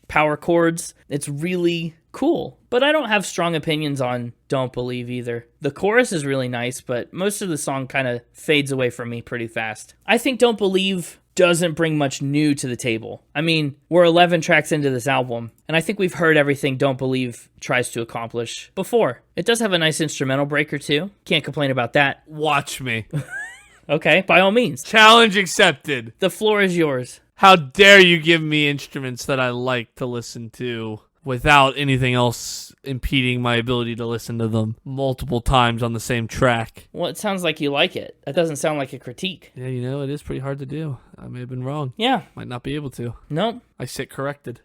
power chords. It's really cool. But I don't have strong opinions on Don't Believe either. The chorus is really nice, but most of the song kind of fades away from me pretty fast. I think Don't Believe doesn't bring much new to the table. I mean, we're 11 tracks into this album, and I think we've heard everything Don't Believe tries to accomplish before. It does have a nice instrumental break or two. Can't complain about that. Watch me. Okay, by all means. Challenge accepted. The floor is yours. How dare you give me instruments that I like to listen to without anything else impeding my ability to listen to them multiple times on the same track. Well, it sounds like you like it. That doesn't sound like a critique. Yeah, you know, it is pretty hard to do. I may have been wrong. Yeah. Might not be able to. Nope. I sit corrected.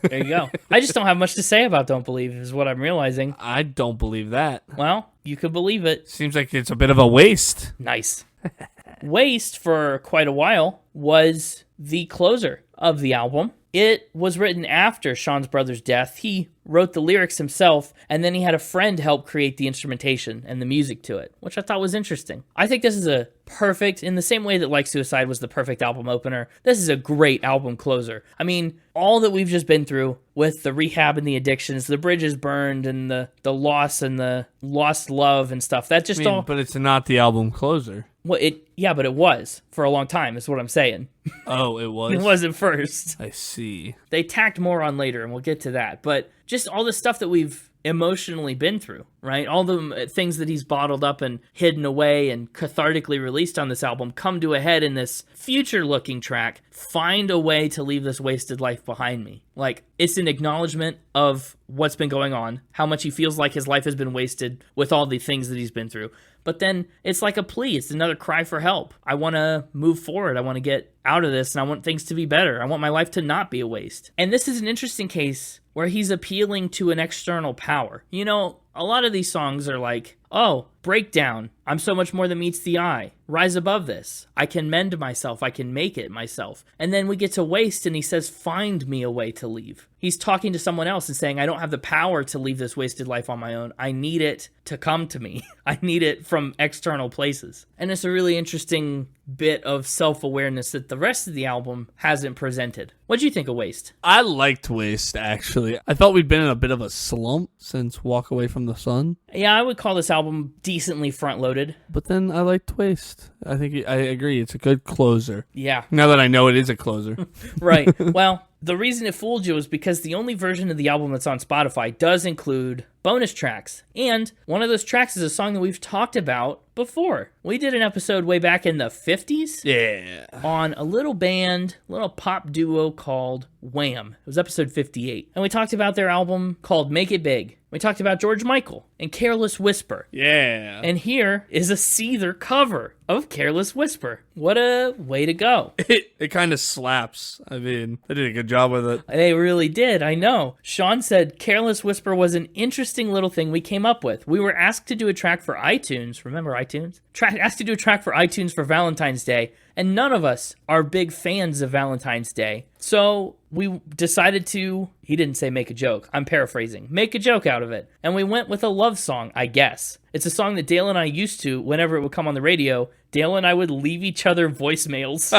There you go. I just don't have much to say about Don't Believe, is what I'm realizing. I don't believe that. Well, you could believe it. Seems like it's a bit of a waste. Nice. Waste, for quite a while, was the closer of the album. It was written after Shaun's brother's death. He wrote the lyrics himself, and then he had a friend help create the instrumentation and the music to it, which I thought was interesting. I think this is a perfect, in the same way that Like Suicide was the perfect album opener, this is a great album closer. I mean, all that we've just been through with the rehab and the addictions, the bridges burned, and the loss and the lost love and stuff, that just all... But it's not the album closer. Well, but it was for a long time, is what I'm saying. Oh, it was? It was at first. I see. They tacked more on later, and we'll get to that. But just all the stuff that we've emotionally been through, right? All the things that he's bottled up and hidden away and cathartically released on this album come to a head in this future-looking track, Find a Way to Leave This Wasted Life Behind Me. Like, it's an acknowledgement of what's been going on, how much he feels like his life has been wasted with all the things that he's been through. But then it's like a plea. It's another cry for help. I want to move forward. I want to get out of this, and I want things to be better. I want my life to not be a waste. And this is an interesting case where he's appealing to an external power. You know, a lot of these songs are like, oh, breakdown. I'm so much more than meets the eye. Rise above this. I can mend myself. I can make it myself. And then we get to Waste, and he says, find me a way to leave. He's talking to someone else and saying, I don't have the power to leave this wasted life on my own. I need it to come to me. I need it from external places. And it's a really interesting bit of self-awareness that the rest of the album hasn't presented. What'd you think of Waste? I liked Waste, actually. I thought we'd been in a bit of a slump since Walk Away from the Sun. Yeah, I would call this album decently front-loaded. But then I liked Waste. I think I agree. It's a good closer. Yeah. Now that I know it is a closer. Right. Well, the reason it fooled you is because the only version of the album that's on Spotify does include bonus tracks. And one of those tracks is a song that we've talked about before. We did an episode way back in the 50s. Yeah. On a little pop duo called Wham. It was episode 58. And we talked about their album called Make It Big. We talked about George Michael and Careless Whisper. Yeah. And here is a Seether cover of Careless Whisper. What a way to go. It kind of slaps. I mean, they did a good job with it. They really did, I know. Shaun said Careless Whisper was an interesting little thing we came up with. We were asked to do a track for iTunes. Remember iTunes? Asked to do a track for iTunes for Valentine's Day. And none of us are big fans of Valentine's Day. So we decided to, he didn't say make a joke, I'm paraphrasing, make a joke out of it. And we went with a love song, I guess. It's a song that Dale and I used to, whenever it would come on the radio, Dale and I would leave each other voicemails.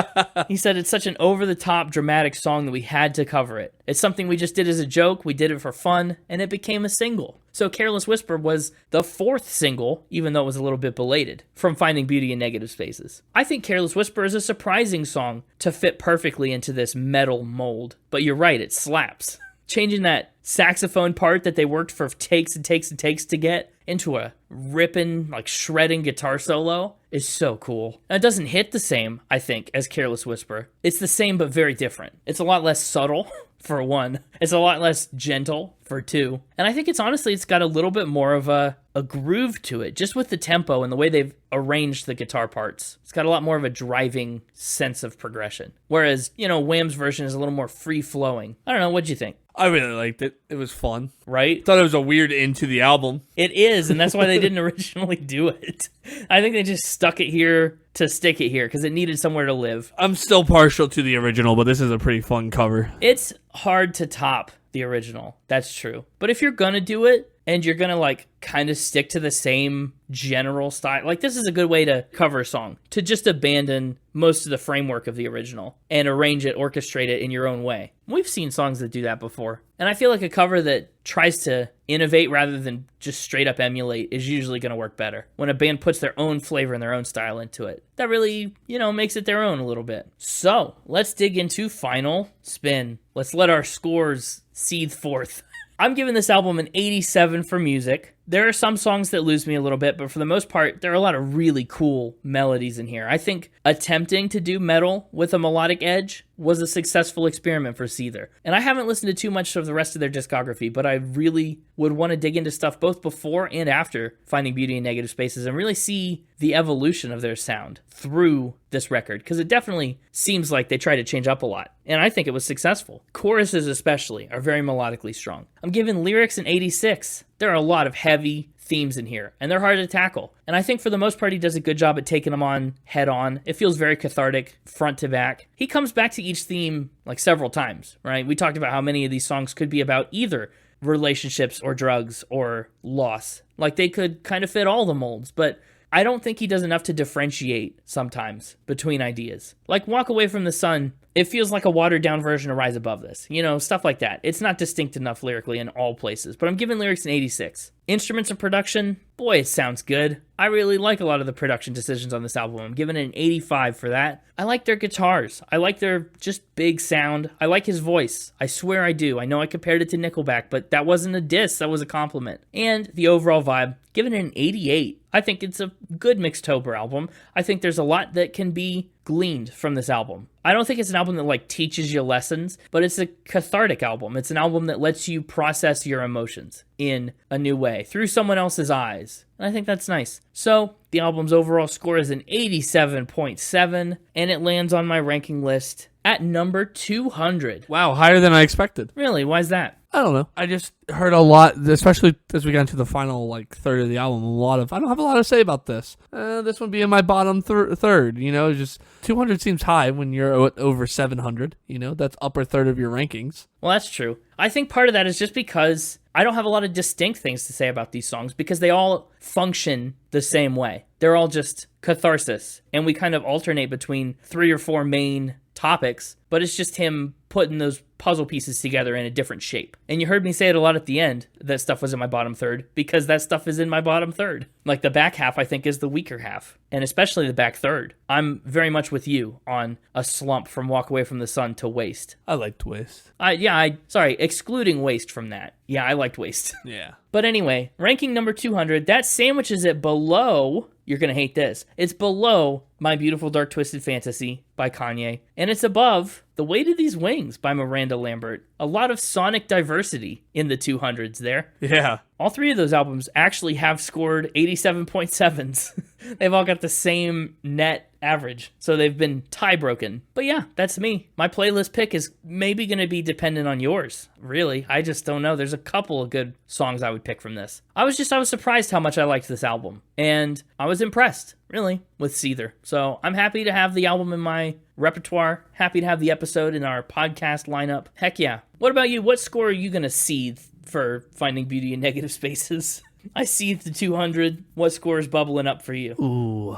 He said it's such an over-the-top dramatic song that we had to cover it. It's something we just did as a joke, we did it for fun, and it became a single. So Careless Whisper was the fourth single, even though it was a little bit belated, from Finding Beauty in Negative Spaces. I think Careless Whisper is a surprising song to fit perfectly into this metal mold. But you're right, it slaps. Changing that saxophone part that they worked for takes and takes and takes to get into a ripping, like shredding guitar solo is so cool. Now, it doesn't hit the same, I think, as Careless Whisper. It's the same but very different. It's a lot less subtle. for one. It's a lot less gentle for two. And I think it's got a little bit more of a groove to it, just with the tempo and the way they've arranged the guitar parts. It's got a lot more of a driving sense of progression. Whereas, Wham's version is a little more free-flowing. I don't know, what'd you think? I really liked it. It was fun. Right? Thought it was a weird end to the album. It is, and that's why they didn't originally do it. I think they just stuck it here to stick it here, because it needed somewhere to live. I'm still partial to the original, but this is a pretty fun cover. It's hard to top the original. That's true. But if you're gonna do it, and you're gonna kind of stick to the same general style, this is a good way to cover a song, to just abandon most of the framework of the original and arrange it, orchestrate it in your own way. We've seen songs that do that before, and I feel like a cover that tries to innovate rather than just straight up emulate is usually going to work better. When a band puts their own flavor and their own style into it, that really, makes it their own a little bit. So let's dig into Final Spin. Let's let our scores seethe forth. I'm giving this album an 87 for music. There are some songs that lose me a little bit, but for the most part, there are a lot of really cool melodies in here. I think attempting to do metal with a melodic edge was a successful experiment for Seether. And I haven't listened to too much of the rest of their discography, but I really would want to dig into stuff both before and after Finding Beauty in Negative Spaces and really see the evolution of their sound through this record, because it definitely seems like they try to change up a lot, and I think it was successful. Choruses especially are very melodically strong. I'm giving lyrics an 86. There are a lot of heavy themes in here, and they're hard to tackle. And I think for the most part, he does a good job at taking them on head on. It feels very cathartic, front to back. He comes back to each theme several times, right? We talked about how many of these songs could be about either relationships or drugs or loss. They could kind of fit all the molds, but I don't think he does enough to differentiate sometimes between ideas. Walk Away from the Sun, it feels like a watered down version of Rise Above This. Stuff like that. It's not distinct enough lyrically in all places, but I'm giving lyrics an 86. Instruments and production, boy, it sounds good. I really like a lot of the production decisions on this album. I'm giving it an 85 for that. I like their guitars. I like their just big sound. I like his voice. I swear I do. I know I compared it to Nickelback, but that wasn't a diss. That was a compliment. And the overall vibe, giving it an 88. I think it's a good Mixtober album. I think there's a lot that can be gleaned from this album. I don't think it's an album that teaches you lessons, but it's a cathartic album. It's an album that lets you process your emotions in a new way through someone else's eyes. And I think that's nice. So the album's overall score is an 87.7, and it lands on my ranking list at number 200. Wow, higher than I expected. Really? Why is that? I don't know. I just heard a lot, especially as we got into the final third of the album. I don't have a lot to say about this. This one being my bottom third. Just 200 seems high when you're at over 700. That's upper third of your rankings. Well, that's true. I think part of that is just because I don't have a lot of distinct things to say about these songs, because they all function the same way. They're all just catharsis, and we kind of alternate between 3 or 4 main topics, but it's just him putting those puzzle pieces together in a different shape. And you heard me say it a lot at the end, that stuff was in my bottom third, because that stuff is in my bottom third. The back half, I think, is the weaker half, and especially the back third. I'm very much with you on a slump from Walk Away from the Sun to Waste. I liked Waste. Excluding Waste from that. Yeah, I liked Waste. Yeah. But anyway, ranking number 200, that sandwiches it below, you're going to hate this, it's below My Beautiful Dark Twisted Fantasy by Kanye, and it's above The Weight of These Wings by Miranda Lambert. A lot of sonic diversity in the 200s there. Yeah. All 3 of those albums actually have scored 87.7s. They've all got the same net average, so they've been tie broken. But yeah, that's me. My playlist pick is maybe going to be dependent on yours. Really, I just don't know. There's a couple of good songs I would pick from this. I was surprised how much I liked this album, and I was impressed, really, with Seether. So I'm happy to have the album in my repertoire, happy to have the episode in our podcast lineup. Heck yeah. What about you? What score are you going to seethe for Finding Beauty in Negative Spaces? I seethed the 200. What score is bubbling up for you? Ooh,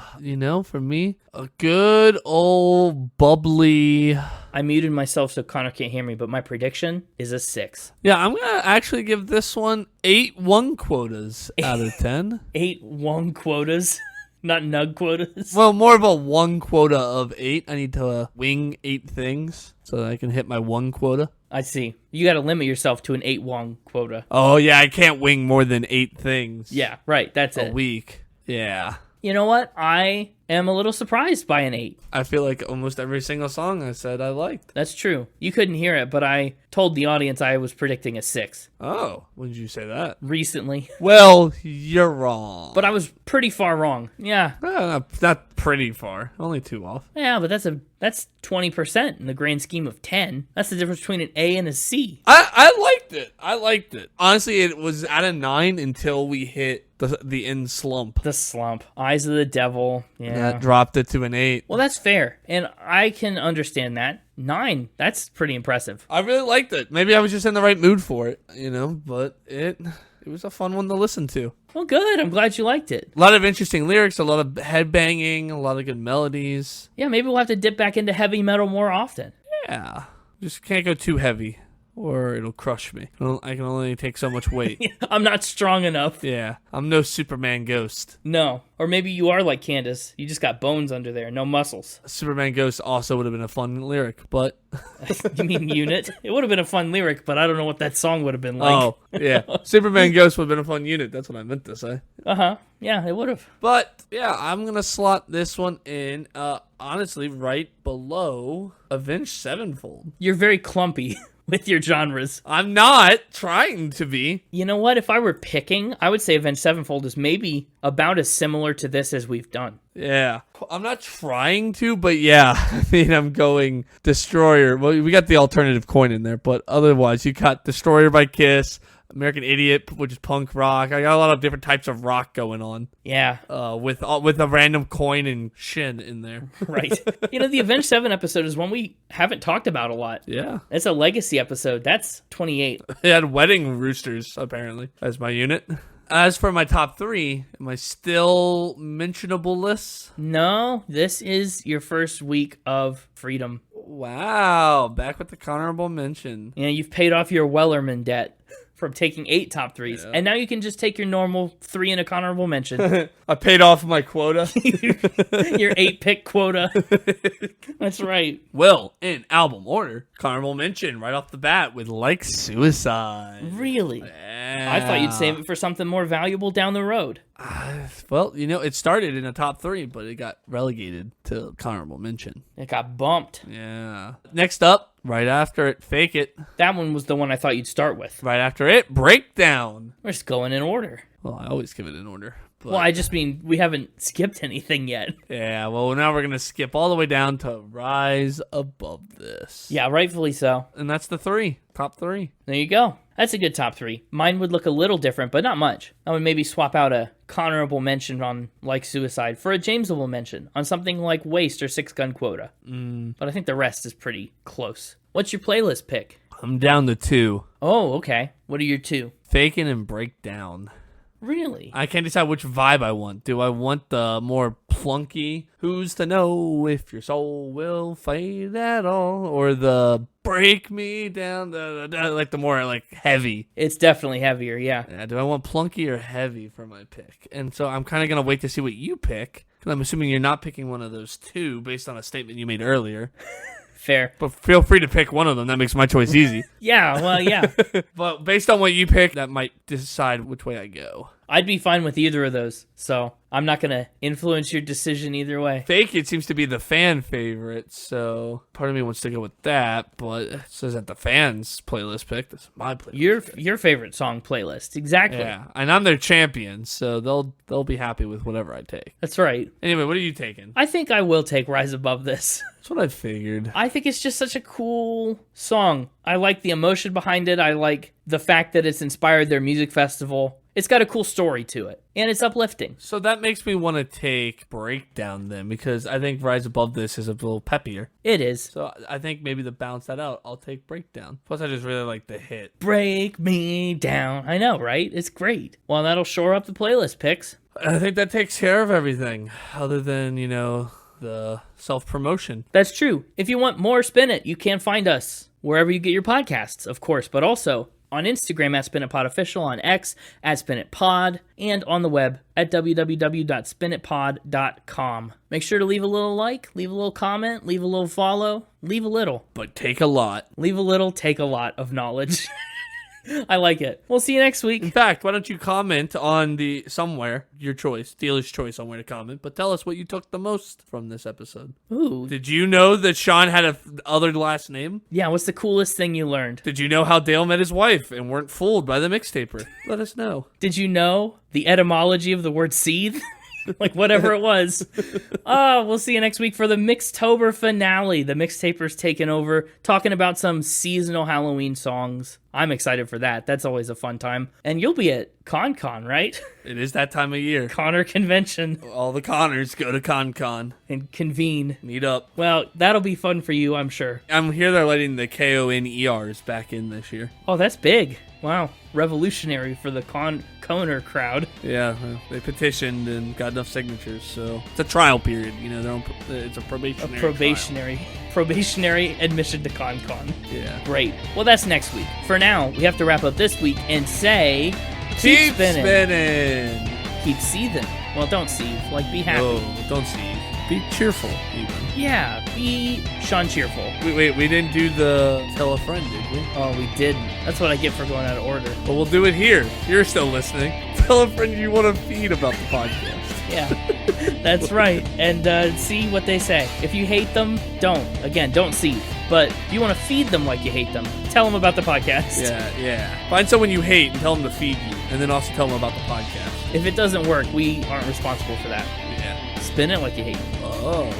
for me, a good old bubbly... I muted myself so Connor can't hear me, but my prediction is a 6. Yeah, I'm going to actually give this one 8 1 quotas out of 10. 8 1 quotas? Not nug quotas? Well, more of a 1 quota of 8. I need to wing 8 things so that I can hit my 1 quota. I see. You got to limit yourself to an 8 1 quota. Oh, yeah, I can't wing more than 8 things. Yeah, right. That's a week. Yeah. You know what? I am a little surprised by an 8. I feel like almost every single song I said I liked. That's true. You couldn't hear it, but I told the audience I was predicting a 6 Oh, when did you say that? recently. Well, you're wrong. But I was pretty far wrong. Yeah. Not pretty far. Only 2 off. Yeah, but that's 20% in the grand scheme of 10. That's the difference between an A and a C. I liked it. I liked it. Honestly, it was at a 9 until we hit the end slump. The slump. Eyes of the Devil. Yeah. That dropped it to an 8. Well, that's fair. And I can understand that. 9. That's pretty impressive. I really liked it. Maybe I was just in the right mood for it, but it was a fun one to listen to. Well, good. I'm glad you liked it. A lot of interesting lyrics, a lot of headbanging, a lot of good melodies. Yeah, maybe we'll have to dip back into heavy metal more often. Yeah. Just can't go too heavy or it'll crush me. I can only take so much weight. I'm not strong enough. Yeah. I'm no Superman Ghost. No. Or maybe you are like Candace. You just got bones under there, no muscles. Superman Ghost also would have been a fun lyric, but... You mean unit? It would have been a fun lyric, but I don't know what that song would have been like. Oh, yeah. Superman Ghost would have been a fun unit. That's what I meant to say. Uh-huh. Yeah, it would have. But, yeah, I'm going to slot this one in, honestly, right below Avenged Sevenfold. You're very clumpy with your genres. I'm not trying to be. You know what? If I were picking, I would say Avenged Sevenfold is maybe about as similar to this as we've done. Yeah. I'm not trying to, but yeah. I mean, I'm going Destroyer. Well, we got the alternative coin in there, but otherwise, you got Destroyer by Kiss, American Idiot, which is punk rock. I got a lot of different types of rock going on. Yeah. With a random coin and shin in there. Right. The Avenged 7 episode is one we haven't talked about a lot. Yeah. It's a legacy episode. That's 28. It had wedding roosters, apparently, as my unit. As for my top 3, am I still mentionable list? No, this is your first week of freedom. Wow. Back with the honorable mention. You've paid off your Wellerman debt from taking 8 top 3s. Yeah. And now you can just take your normal 3 and a honorable mention. I paid off my quota. Your 8-pick quota. That's right. Well, in album order, honorable mention right off the bat with Like Suicide. Really? Yeah. I thought you'd save it for something more valuable down the road. Well, it started in a top 3, but it got relegated to honorable mention. It got bumped. Yeah. Next up, right after it, Fake It. That one was the one I thought you'd start with. Right after it, Breakdown. We're just going in order. Well, I always give it in order. But... Well, I just mean we haven't skipped anything yet. Yeah, well, now we're going to skip all the way down to Rise Above This. Yeah, rightfully so. And that's the 3. Top 3. There you go. That's a good top 3. Mine would look a little different, but not much. I would maybe swap out a honorable mention on Like Suicide for a Jamesable mention on something like Waste or 6 Gun Quota. But I think the rest is pretty close. What's your playlist pick? I'm down to 2. Oh, okay. What are your 2? Fakin' and Breakdown. Really? I can't decide which vibe I want. Do I want the more plunky, who's to know if your soul will fade at all? Or the break me down, like the more like heavy? It's definitely heavier, yeah. Yeah. Do I want plunky or heavy for my pick? And so I'm kind of going to wait to see what you pick. Because I'm assuming you're not picking one of those 2 based on a statement you made earlier. Fair. But feel free to pick one of them. That makes my choice easy. Yeah, well, yeah. But based on what you pick, that might decide which way I go. I'd be fine with either of those, so I'm not going to influence your decision either way. Fake It seems to be the fan favorite, so part of me wants to go with that, but it says that the fans' playlist pick. This is my playlist. Your favorite song playlist, exactly. Yeah, and I'm their champion, so they'll be happy with whatever I take. That's right. Anyway, what are you taking? I think I will take Rise Above This. That's what I figured. I think it's just such a cool song. I like the emotion behind it. I like the fact that it's inspired their music festival. It's got a cool story to it, and it's uplifting. So that makes me want to take Breakdown then, because I think Rise Above This is a little peppier. It is. So I think maybe to balance that out, I'll take Breakdown. Plus, I just really like the hit. Break me down. I know, right? It's great. Well, that'll shore up the playlist picks. I think that takes care of everything, other than, the self-promotion. That's true. If you want more Spin It, you can find us wherever you get your podcasts, of course, but also on Instagram at SpinItPodOfficial, on X at SpinItPod, and on the web at www.spinitpod.com. Make sure to leave a little like, leave a little comment, leave a little follow, leave a little. But take a lot. Leave a little, take a lot of knowledge. I like it. We'll see you next In week. fact, why don't you comment on somewhere, your choice, dealer's choice on where to comment, but tell us what you took the most from this episode. Ooh. Did you know that Shaun had a other last name? Yeah, what's the coolest thing you learned? Did you know how Dale met his wife and weren't fooled by the Mixtaper? Let us know. Did you know the etymology of the word seethe? Like, whatever it was. We'll see you next week for the Mixtober finale. The Mixtaper's taking over, talking about some seasonal Halloween songs. I'm excited for that. That's always a fun time. And you'll be at Con, right? It is that time of year. Connor convention. All the Connors go to Con. And convene. Meet up. Well, that'll be fun for you, I'm sure. I'm here they're letting the KONERs back in this year. Oh, that's big. Wow. Revolutionary for the Conner crowd. Yeah, well, they petitioned and got enough signatures, so it's a trial period. You know, it's a probationary admission to Con. Yeah. Great. Well, that's next week. For now, we have to wrap up this week and say, Keep spinning. Keep seething. Well, don't seethe. Like, be happy. Oh, don't seethe. Be cheerful, even. Yeah, be Shaun Cheerful. Wait, we didn't do the tell a friend, did we? Oh, we didn't. That's what I get for going out of order. But we'll do it here. You're still listening. Tell a friend you want to feed about the podcast. Yeah, that's right. And see what they say. If you hate them, don't. Again, don't seethe. But if you want to feed them like you hate them, tell them about the podcast. Yeah. Find someone you hate and tell them to feed you. And then also tell them about the podcast. If it doesn't work, we aren't responsible for that. Yeah. Spin it like you hate them. Oh.